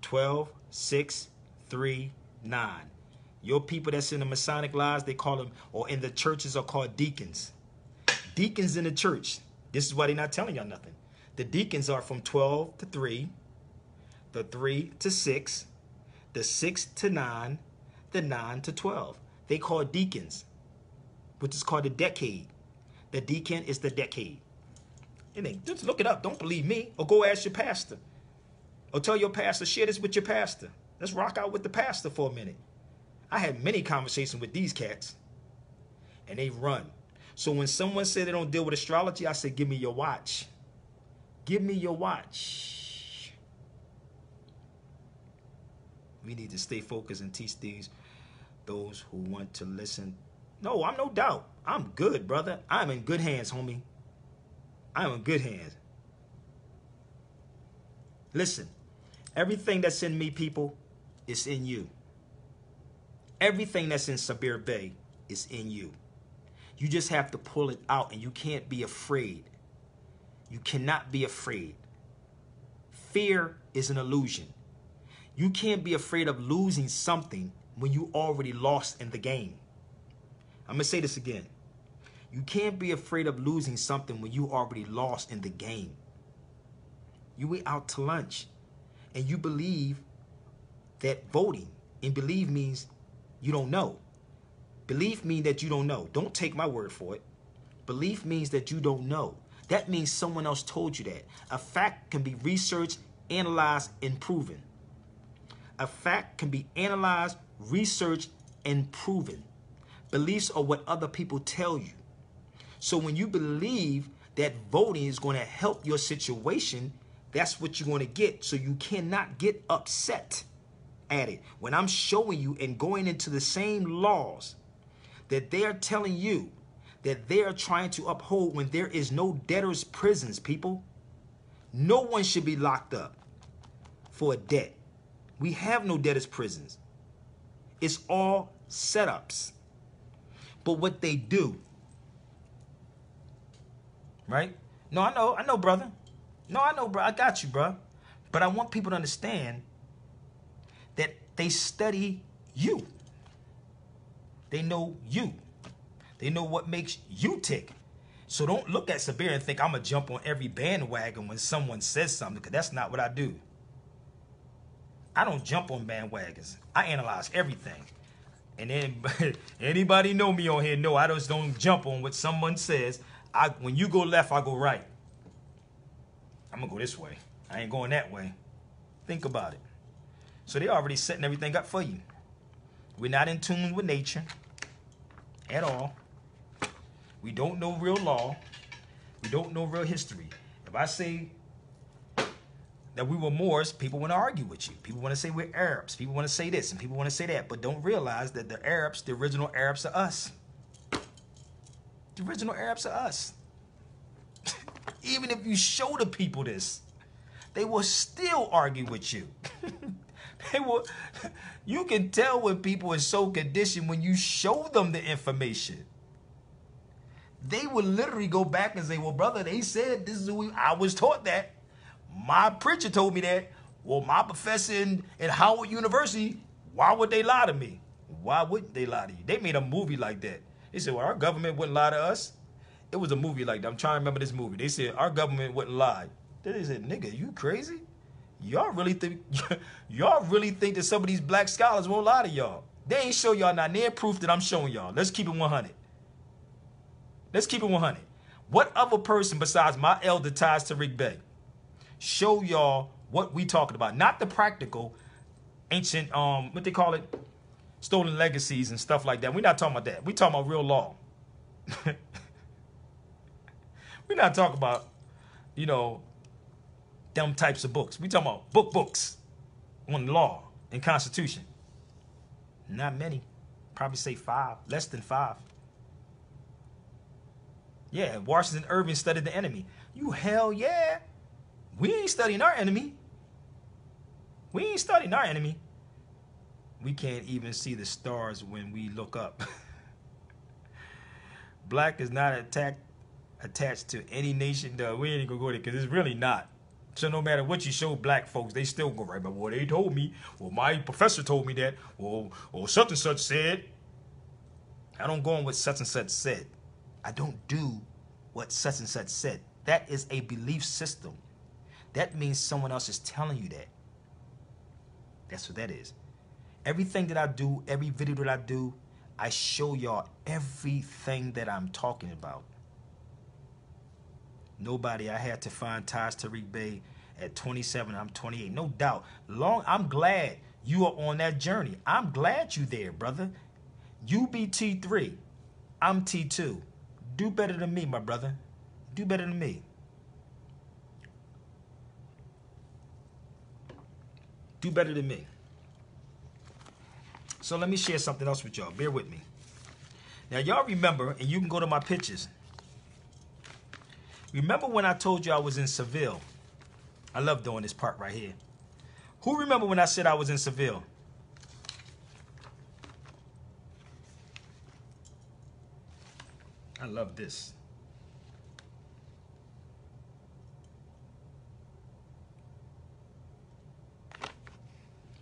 12, 6, 3, 9. Your people that's in the Masonic lodge, they call them, or in the churches are called deacons. Deacons in the church. This is why they're not telling y'all nothing. The deacons are from 12 to 3, the 3 to 6, the 6 to 9, the 9 to 12. They call deacons, which is called the decade. The deacon is the decade. And just look it up. Don't believe me. Or go ask your pastor. Or tell your pastor, share this with your pastor. Let's rock out with the pastor for a minute. I had many conversations with these cats. And they run. So when someone said they don't deal with astrology, I said, give me your watch. Give me your watch. We need to stay focused and teach those who want to listen. No, I'm no doubt. I'm good, brother. I'm in good hands, homie. I'm in good hands. Listen, everything that's in me, people, is in you. Everything that's in Sabir Bey is in you. You just have to pull it out, and you can't be afraid. You cannot be afraid. Fear is an illusion. You can't be afraid of losing something when you already lost in the game. I'm going to say this again. You can't be afraid of losing something when you already lost in the game. You went out to lunch and you believe that voting, and believe means you don't know. Belief means that you don't know. Don't take my word for it. Belief means that you don't know. That means someone else told you that. A fact can be researched, analyzed, and proven. A fact can be analyzed, researched, and proven. Beliefs are what other people tell you. So when you believe that voting is going to help your situation, that's what you're going to get. So you cannot get upset at it. When I'm showing you and going into the same laws that they're telling you that they're trying to uphold when there is no debtors' prisons, people. No one should be locked up for a debt. We have no debtors' prisons. It's all setups. But what they do, right? No, I know, brother. No, I know, bro. I got you, bro. But I want people to understand that they study you. They know you. They know what makes you tick. So don't look at Sabir and think I'm going to jump on every bandwagon when someone says something, because that's not what I do. I don't jump on bandwagons. I analyze everything. And then anybody know me on here know I just don't jump on what someone says. When you go left, I go right. I'm going to go this way. I ain't going that way. Think about it. So they already setting everything up for you. We're not in tune with nature at all. We don't know real law. We don't know real history. If I say that we were Moors, people want to argue with you. People want to say we're Arabs. People want to say this and people want to say that. But don't realize that the Arabs, the original Arabs, are us. The original Arabs are us. Even if you show the people this, they will still argue with you. They will. You can tell when people are so conditioned when you show them the information. They will literally go back and say, well, brother, they said this is who I was taught that. My preacher told me that. Well, my professor in Howard University, why would they lie to me? Why wouldn't they lie to you? They made a movie like that. They said, well, our government wouldn't lie to us. It was a movie like that. I'm trying to remember this movie. They said, our government wouldn't lie. Then they said, nigga, you crazy? Y'all really think that some of these black scholars won't lie to y'all? They ain't show y'all not near proof that I'm showing y'all. Let's keep it 100. Let's keep it 100. What other person besides my elder ties to Rick Bey show y'all what we talking about? Not the practical, ancient, what they call it, stolen legacies and stuff like that. We're not talking about that. We talking about real law. We're not talking about, you know, them types of books. We talking about books on law and constitution. Not many. Probably say 5, less than 5. Yeah, Washington Irving studied the enemy. You hell yeah. We ain't studying our enemy. We ain't studying our enemy. We can't even see the stars when we look up. Black is not attached to any nation. We ain't gonna go there because it's really not. So no matter what you show black folks, they still go right. But well, they told me. Well, my professor told me that. Well, such and such said. I don't go on what such and such said. I don't do what such and such said. That is a belief system. That means someone else is telling you that. That's what that is. Everything that I do, every video that I do, I show y'all everything that I'm talking about. Nobody, I had to find ties to Rick Bey at 27, I'm 28. No doubt. I'm glad you are on that journey. I'm glad you there, brother. You be T3. I'm T2. Do better than me, my brother. Do better than me. Do better than me. So let me share something else with y'all. Bear with me. Now, y'all remember, and you can go to my pictures. Remember when I told you I was in Seville? I love doing this part right here. Who remember when I said I was in Seville? I love this.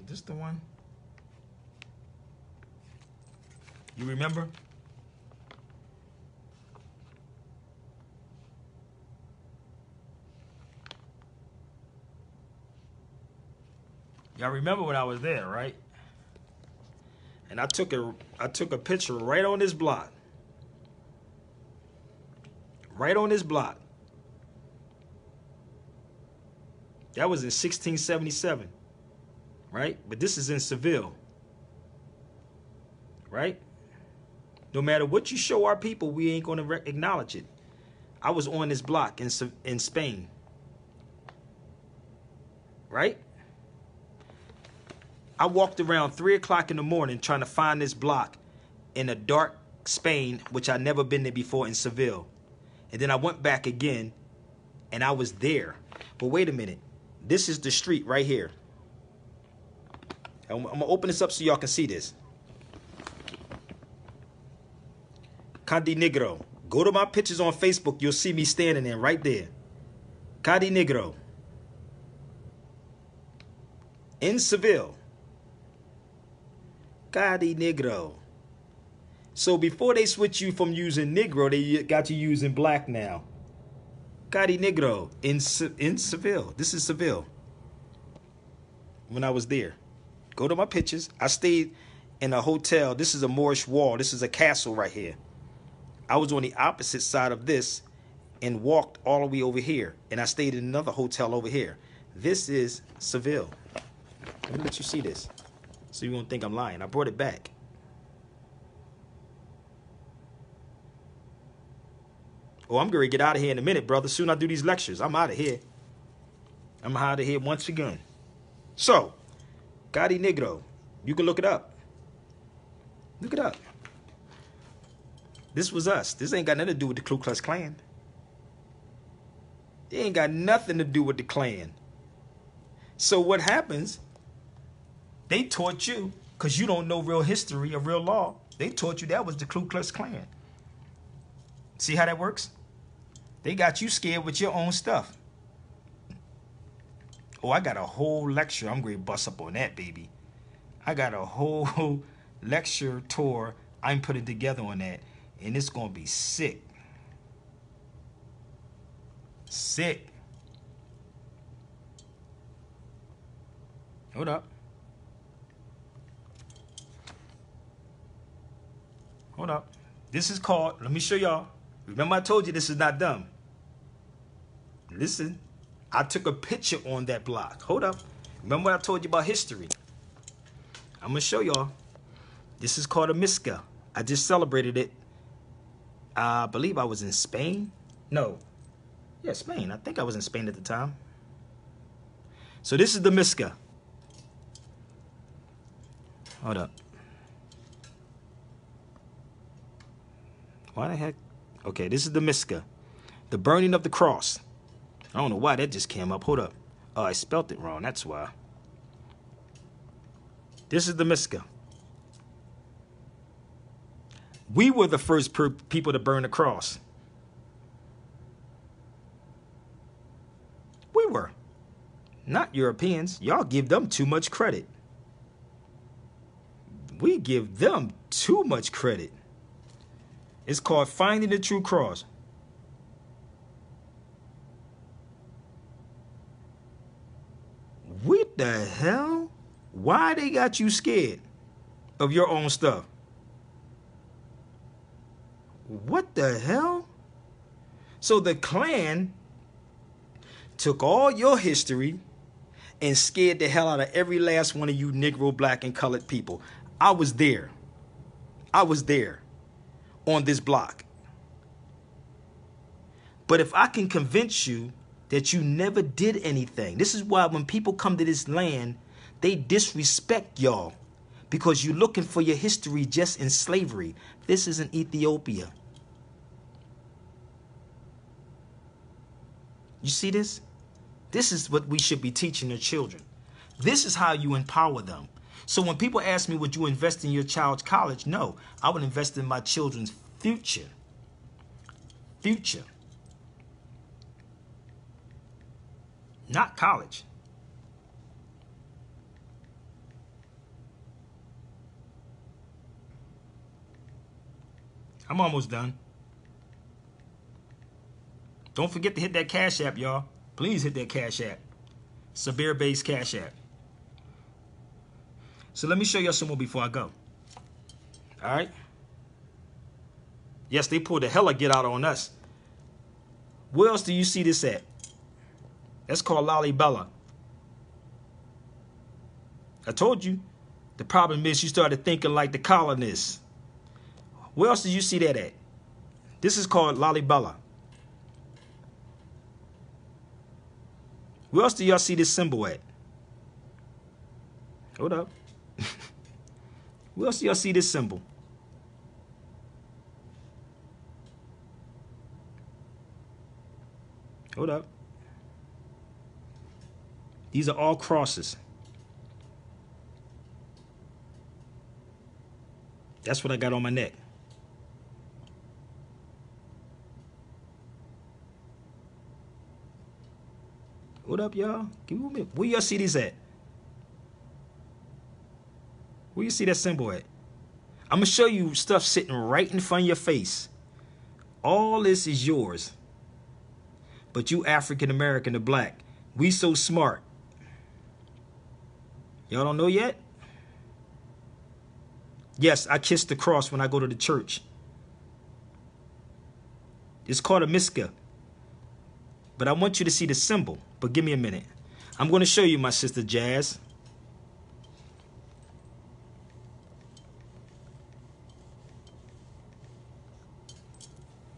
Is this the one? You remember? Y'all remember when I was there, right? And I took a picture right on this block. Right on this block. That was in 1677. Right? But this is in Seville. Right? No matter what you show our people, we ain't going to acknowledge it. I was on this block in Spain. Right? I walked around 3 o'clock in the morning trying to find this block in a dark Spain, which I'd never been there before, in Seville. And then I went back again, and I was there. But wait a minute. This is the street right here. I'm going to open this up so y'all can see this. Cadi Negro. Go to my pictures on Facebook. You'll see me standing there right there. Cadi Negro. In Seville. Cadi Negro. So before they switch you from using Negro, they got you using black now. Cadi Negro in Seville. This is Seville. When I was there. Go to my pictures. I stayed in a hotel. This is a Moorish wall. This is a castle right here. I was on the opposite side of this and walked all the way over here. And I stayed in another hotel over here. This is Seville. Let me let you see this. So you won't think I'm lying. I brought it back. Oh, I'm going to get out of here in a minute, brother. Soon I do these lectures. I'm out of here. I'm out of here once again. So, Cadi Negro. You can look it up. Look it up. This was us. This ain't got nothing to do with the Ku Klux Klan. It ain't got nothing to do with the Klan. So what happens, they taught you, because you don't know real history or real law, they taught you that was the Ku Klux Klan. See how that works? They got you scared with your own stuff. Oh, I got a whole lecture. I'm going to bust up on that, baby. I got a whole lecture tour I'm putting together on that. And it's going to be sick. Sick. Hold up. Hold up. This is called, let me show y'all. Remember I told you this is not dumb. Listen, I took a picture on that block. Hold up. Remember what I told you about history? I'm going to show y'all. This is called a Misca. I just celebrated it. I believe I was in Spain. No. Yeah, Spain. I think I was in Spain at the time. So this is the Misca. Hold up. Why the heck? Okay, this is the Misca. The burning of the cross. I don't know why that just came up. Hold up. Oh, I spelt it wrong. That's why. This is the Misca. We were the first people to burn the cross. We were. Not Europeans. Y'all give them too much credit. We give them too much credit. It's called Finding the True Cross. What the hell? Why they got you scared of your own stuff? What the hell? So the Klan took all your history and scared the hell out of every last one of you Negro, black, and colored people. I was there. I was there on this block. But if I can convince you that you never did anything, this is why when people come to this land, they disrespect y'all because you're looking for your history just in slavery. This isn't Ethiopia. You see this? This is what we should be teaching the children. This is how you empower them. So when people ask me, would you invest in your child's college? No, I would invest in my children's future. Future. Not college. I'm almost done. Don't forget to hit that Cash App, y'all. Please hit that Cash App. Sabir Bey's Cash App. So let me show y'all some more before I go. All right? Yes, they pulled the hella get out on us. Where else do you see this at? That's called Lalibela. I told you. The problem is you started thinking like the colonists. Where else did you see that at? This is called Lalibela. Where else do y'all see this symbol at? Hold up. Where else do y'all see this symbol? Hold up. These are all crosses. That's what I got on my neck. What up, y'all? Give me a minute. Where y'all see these at? Where you see that symbol at? I'm going to show you stuff sitting right in front of your face. All this is yours. But you African American or black, we so smart. Y'all don't know yet? Yes, I kiss the cross when I go to the church. It's called a Misca. But I want you to see the symbol. But give me a minute. I'm going to show you, my sister Jazz.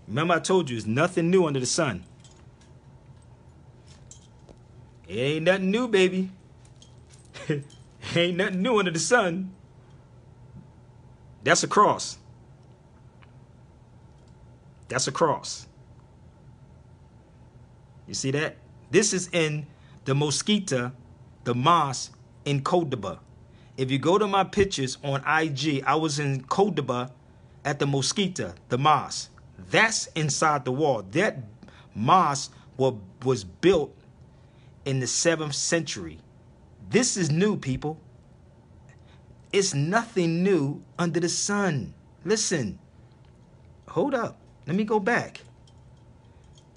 Remember I told you, there's nothing new under the sun. It ain't nothing new, baby. Ain't nothing new under the sun. That's a cross. That's a cross. You see that? This is in the Mosquita, the mosque in Cordoba. If you go to my pictures on IG, I was in Cordoba at the Mosquita, the mosque. That's inside the wall. That mosque was built in the 7th century. This is new, people. It's nothing new under the sun. Listen. Hold up. Let me go back.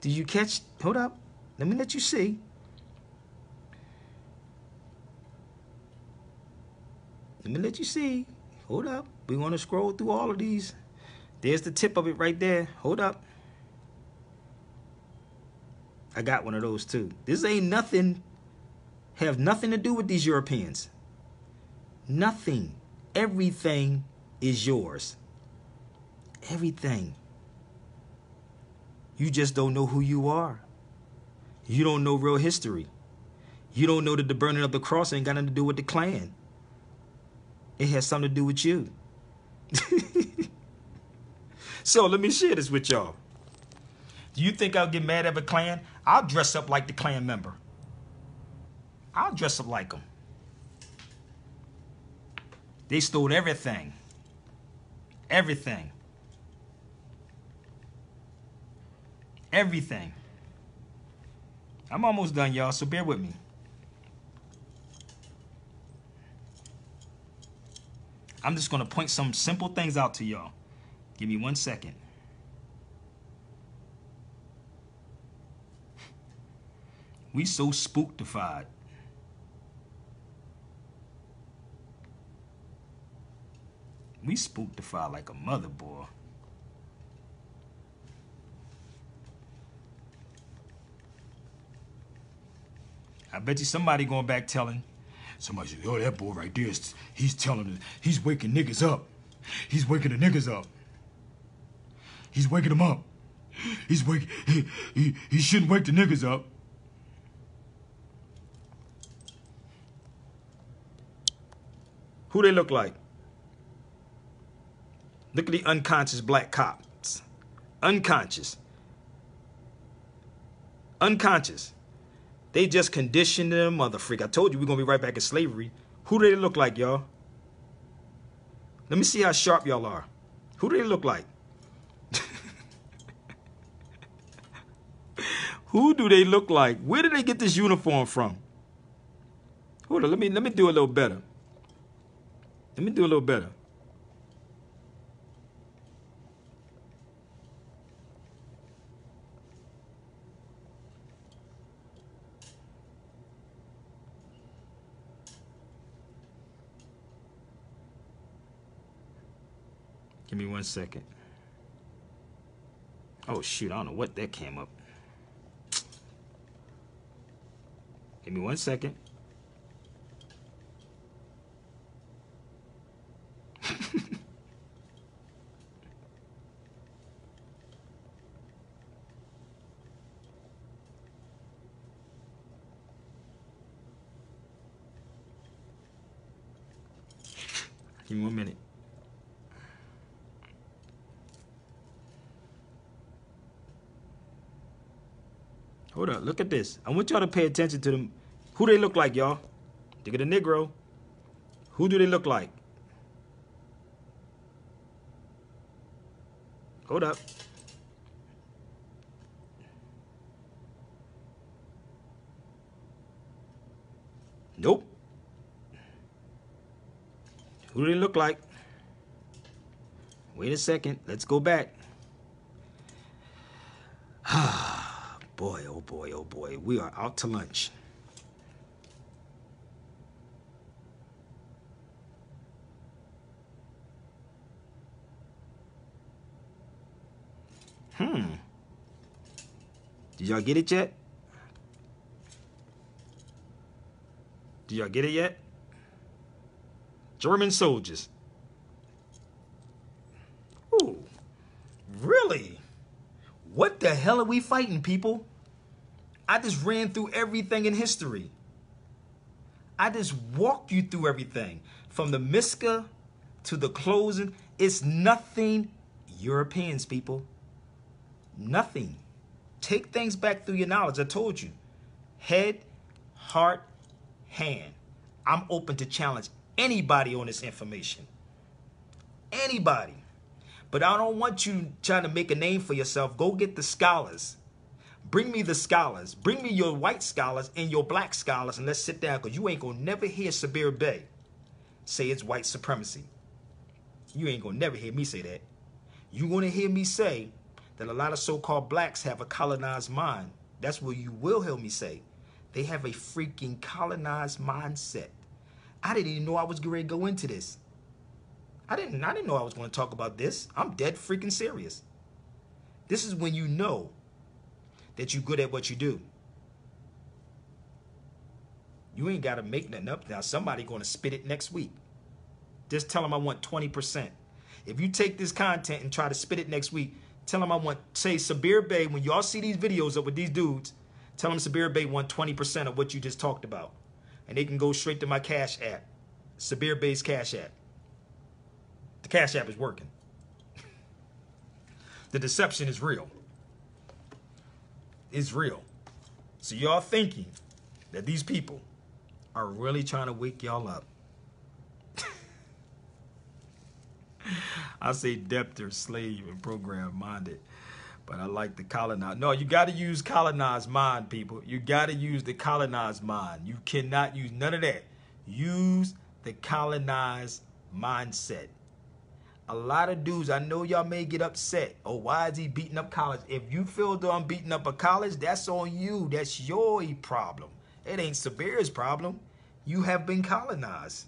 Did you catch? Hold up. Let me let you see. Let me let you see. Hold up. We're going to scroll through all of these. There's the tip of it right there. Hold up. I got one of those too. This ain't nothing, have nothing to do with these Europeans. Nothing. Everything is yours. Everything. You just don't know who you are. You don't know real history. You don't know that the burning of the cross ain't got nothing to do with the Klan. It has something to do with you. So let me share this with y'all. Do you think I'll get mad at the Klan? I'll dress up like the Klan member. I'll dress up like them. They stole everything. Everything. Everything. I'm almost done, y'all, so bear with me. I'm just going to point some simple things out to y'all. Give me 1 second. We so spooktified. We spooktified like a mother, boy. I bet you somebody going back telling. Somebody said, oh, that boy right there, he's telling them, he's waking niggas up. He's waking the niggas up. He's waking them up. He's waking, he shouldn't wake the niggas up. Who they look like? Look at the unconscious black cops. Unconscious. Unconscious. They just conditioned them, mother freak. I told you we're going to be right back in slavery. Who do they look like, y'all? Let me see how sharp y'all are. Who do they look like? Who do they look like? Where did they get this uniform from? Hold on, let me do a little better. Let me do a little better. Give me 1 second. Oh, shoot. I don't know what that came up. Give me 1 second. Give me 1 minute. Hold up, look at this. I want y'all to pay attention to them. Who they look like, y'all? Look at the Negro. Who do they look like? Hold up. Nope. Who do they look like? Wait a second. Let's go back. Boy, oh boy, oh boy. We are out to lunch. Did y'all get it yet? Did y'all get it yet? German soldiers. Ooh, really? What the hell are we fighting, people? I just ran through everything in history. I just walked you through everything. From the Miska to the closing. It's nothing Europeans, people. Nothing. Take things back through your knowledge. I told you. Head, heart, hand. I'm open to challenge anybody on this information. Anybody. But I don't want you trying to make a name for yourself. Go get the scholars. Bring me the scholars. Bring me your white scholars and your black scholars, and let's sit down, because you ain't going to never hear Sabir Bey say it's white supremacy. You ain't going to never hear me say that. You're going to hear me say that a lot of so-called blacks have a colonized mind. That's what you will hear me say. They have a freaking colonized mindset. I didn't even know I was getting ready to go into this. I didn't know I was going to talk about this. I'm dead freaking serious. This is when you know that you're good at what you do. You ain't got to make nothing up now. Somebody going to spit it next week. Just tell them I want 20%. If you take this content and try to spit it next week, tell them I want, say Sabir Bey, when y'all see these videos up with these dudes, tell them Sabir Bey want 20% of what you just talked about. And they can go straight to my Cash App. Sabir Bey's Cash App. The Cash App is working. The deception is real. It's real. So y'all thinking that these people are really trying to wake y'all up. I say debtor, slave, and program minded, but I like the colonized. No, you got to use colonized mind, people. You got to use the colonized mind. You cannot use none of that. Use the colonized mindset. A lot of dudes, I know y'all may get upset. Oh, why is he beating up college? If you feel that I'm beating up a college, that's on you. That's your problem. It ain't Sabir's problem. You have been colonized.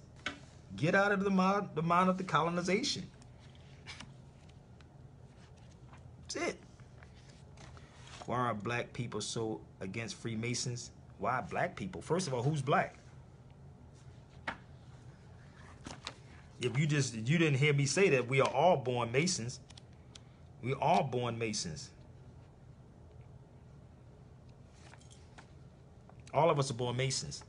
Get out of the mind of the colonization. That's it. Why are black people so against Freemasons? Why black people? First of all, who's black? If you didn't hear me say that, we are all born Masons. We are all born Masons. All of us are born Masons.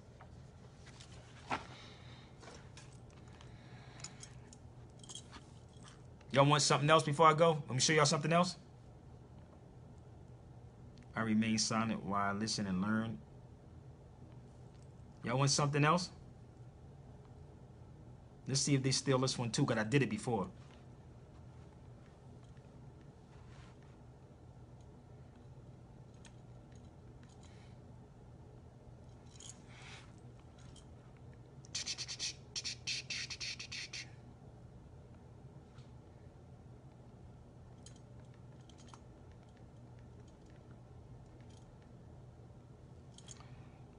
Y'all want something else before I go? Let me show y'all something else. I remain silent while I listen and learn. Y'all want something else? Let's see if they steal this one too, because I did it before.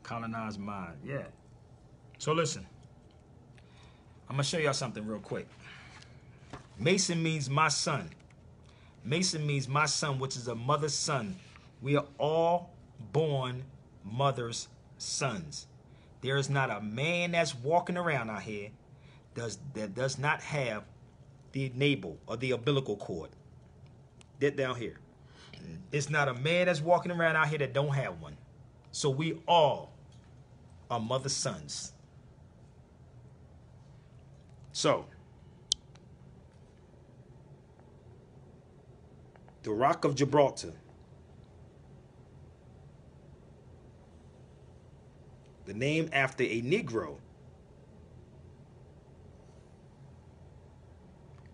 Colonized mind, yeah. So listen. I'm going to show y'all something real quick. Mason means my son. Mason means my son, which is a mother's son. We are all born mother's sons. There is not a man that's walking around out here that does not have the navel or the umbilical cord. That down here. It's not a man that's walking around out here that don't have one. So we all are mother's sons. So, the Rock of Gibraltar. The name after a Negro,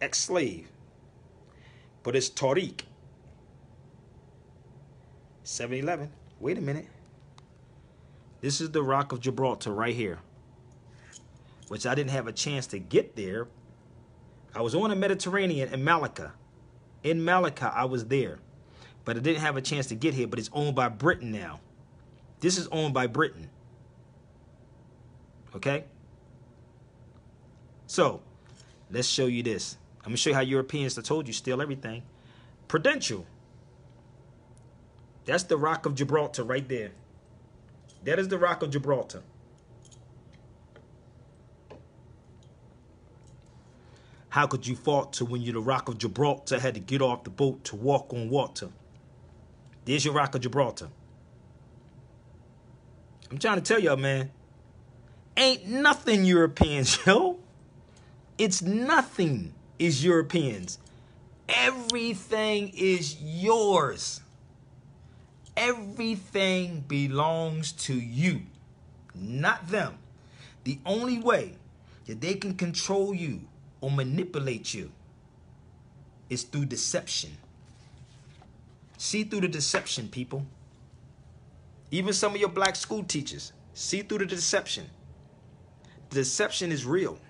ex-slave, but it's Tariq. 7-Eleven. Wait a minute. This is the Rock of Gibraltar right here, which I didn't have a chance to get there. I was on the Mediterranean in Malacca. In Malacca, I was there, but I didn't have a chance to get here, but it's owned by Britain now. This is owned by Britain. Okay? So, let's show you this. I'm going to show you how Europeans, I told you, steal everything. Prudential. That's the Rock of Gibraltar right there. That is the Rock of Gibraltar. How could you falter when you're the Rock of Gibraltar, had to get off the boat to walk on water? There's your Rock of Gibraltar. I'm trying to tell y'all, man. Ain't nothing Europeans, yo. It's nothing is Europeans. Everything is yours. Everything belongs to you, not them. The only way that they can control you or manipulate you is through deception. See through the deception, people. Even some of your black school teachers, see through the deception. The deception is real.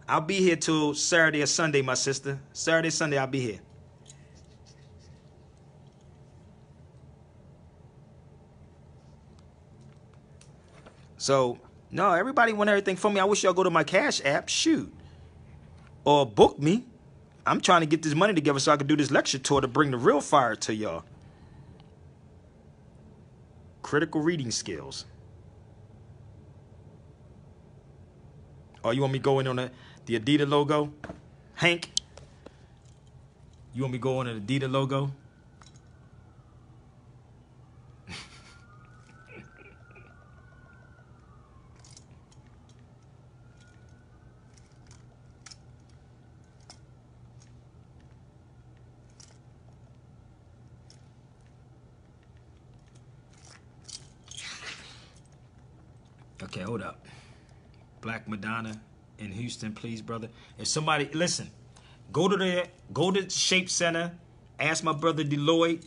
I'll be here till Saturday or Sunday, my sister. Saturday, Sunday, I'll be here. So, no, everybody want everything from me. I wish y'all go to my Cash App, shoot. Or book me. I'm trying to get this money together so I can do this lecture tour to bring the real fire to y'all. Critical reading skills. Oh, you want me to go in on the Adidas logo? Hank? You want me to go on the Adidas logo? Okay, hold up. Black Madonna in Houston, please, brother. If somebody, listen, go to the Shape Center, ask my brother Deloitte.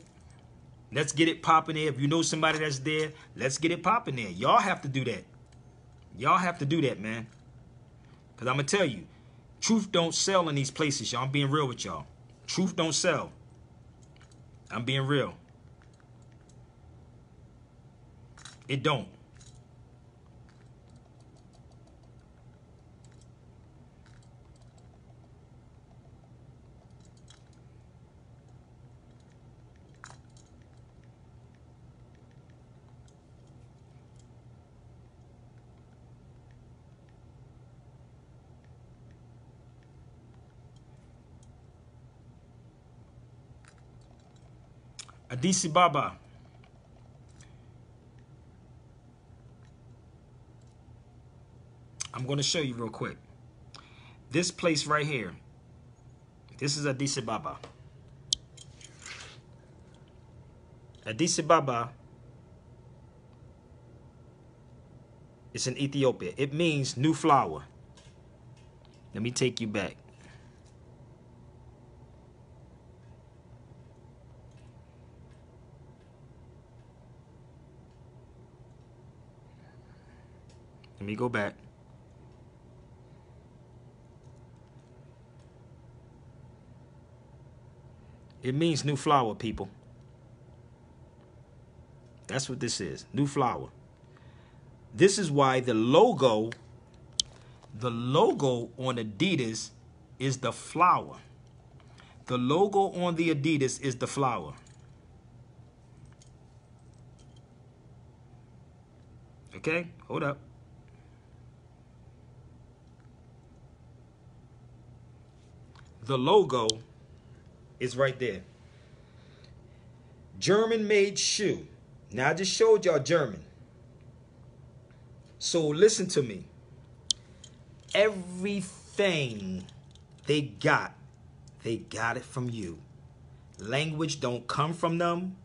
Let's get it popping there. If you know somebody that's there, let's get it popping there. Y'all have to do that. Y'all have to do that, man. Because I'm going to tell you, truth don't sell in these places, y'all. I'm being real with y'all. Truth don't sell. I'm being real. It don't. Adisi Baba. I'm going to show you real quick. This place right here. This is Addis Ababa. Addis Ababa is in Ethiopia. It means new flower. Let me take you back. Let me go back. It means new flower, people. That's what this is. New flower. This is why the logo on Adidas is the flower. The logo on the Adidas is the flower. Okay, hold up. The logo is right there. German-made shoe. Now, I just showed y'all German. So listen to me. Everything they got it from you. Language don't come from them.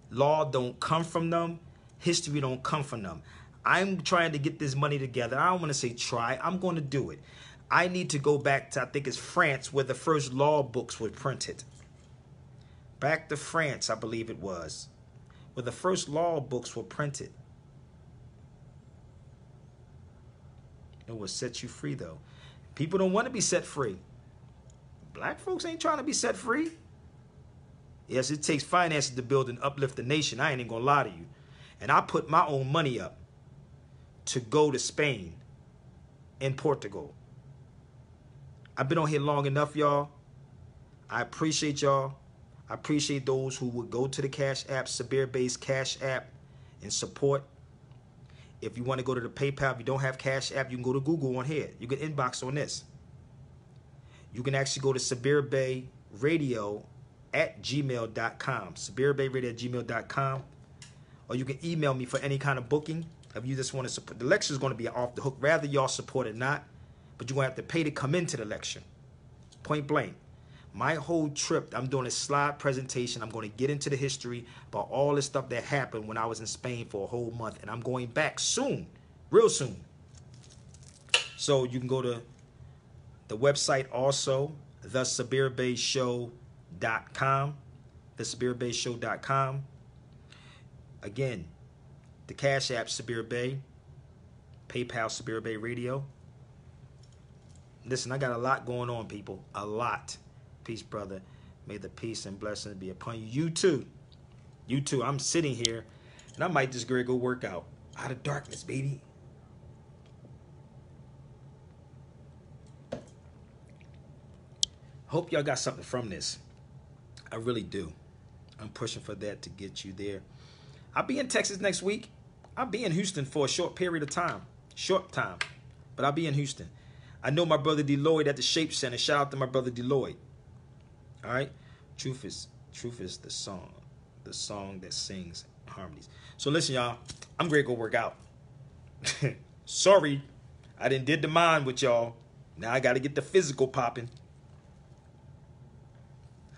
Law don't come from them. History don't come from them. I'm trying to get this money together. I don't want to say try. I'm going to do it. I need to go back to, I think it's France, where the first law books were printed. Back to France, I believe it was, where the first law books were printed. It will set you free, though. People don't want to be set free. Black folks ain't trying to be set free. Yes, it takes finances to build and uplift the nation. I ain't even going to lie to you. And I put my own money up to go to Spain and Portugal. I've been on here long enough, y'all. I appreciate y'all. I appreciate those who would go to the Cash App, Sabir Bey's Cash App, and support. If you want to go to the PayPal, if you don't have Cash App, you can go to Google on here. You can inbox on this. You can actually go to SabirBeyRadio@gmail.com. SabirBeyRadio@gmail.com. Or you can email me for any kind of booking. If you just want to support, the lecture is going to be off the hook. Rather y'all support it not. But you're going to have to pay to come into the lecture. Point blank. My whole trip, I'm doing a slide presentation. I'm going to get into the history about all this stuff that happened when I was in Spain for a whole month. And I'm going back soon. Real soon. So you can go to the website also, thesabirbeyshow.com. thesabirbeyshow.com. Again, the Cash App Sabir Bey, PayPal Sabir Bey Radio. Listen, I got a lot going on, people. A lot. Peace, brother. May the peace and blessings be upon you. You too. You too. I'm sitting here, and I might just go work out of darkness, baby. Hope y'all got something from this. I really do. I'm pushing for that to get you there. I'll be in Texas next week. I'll be in Houston for a short period of time. But I'll be in Houston. I know my brother Deloyd at the Shape Center. Shout out to my brother Deloyd. All right? Truth is the song that sings harmonies. So listen, y'all. I'm ready to go work out. Sorry, I did the mind with y'all. Now I got to get the physical popping.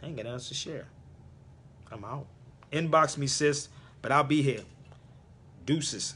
I ain't got nothing else to share. I'm out. Inbox me, sis, but I'll be here. Deuces.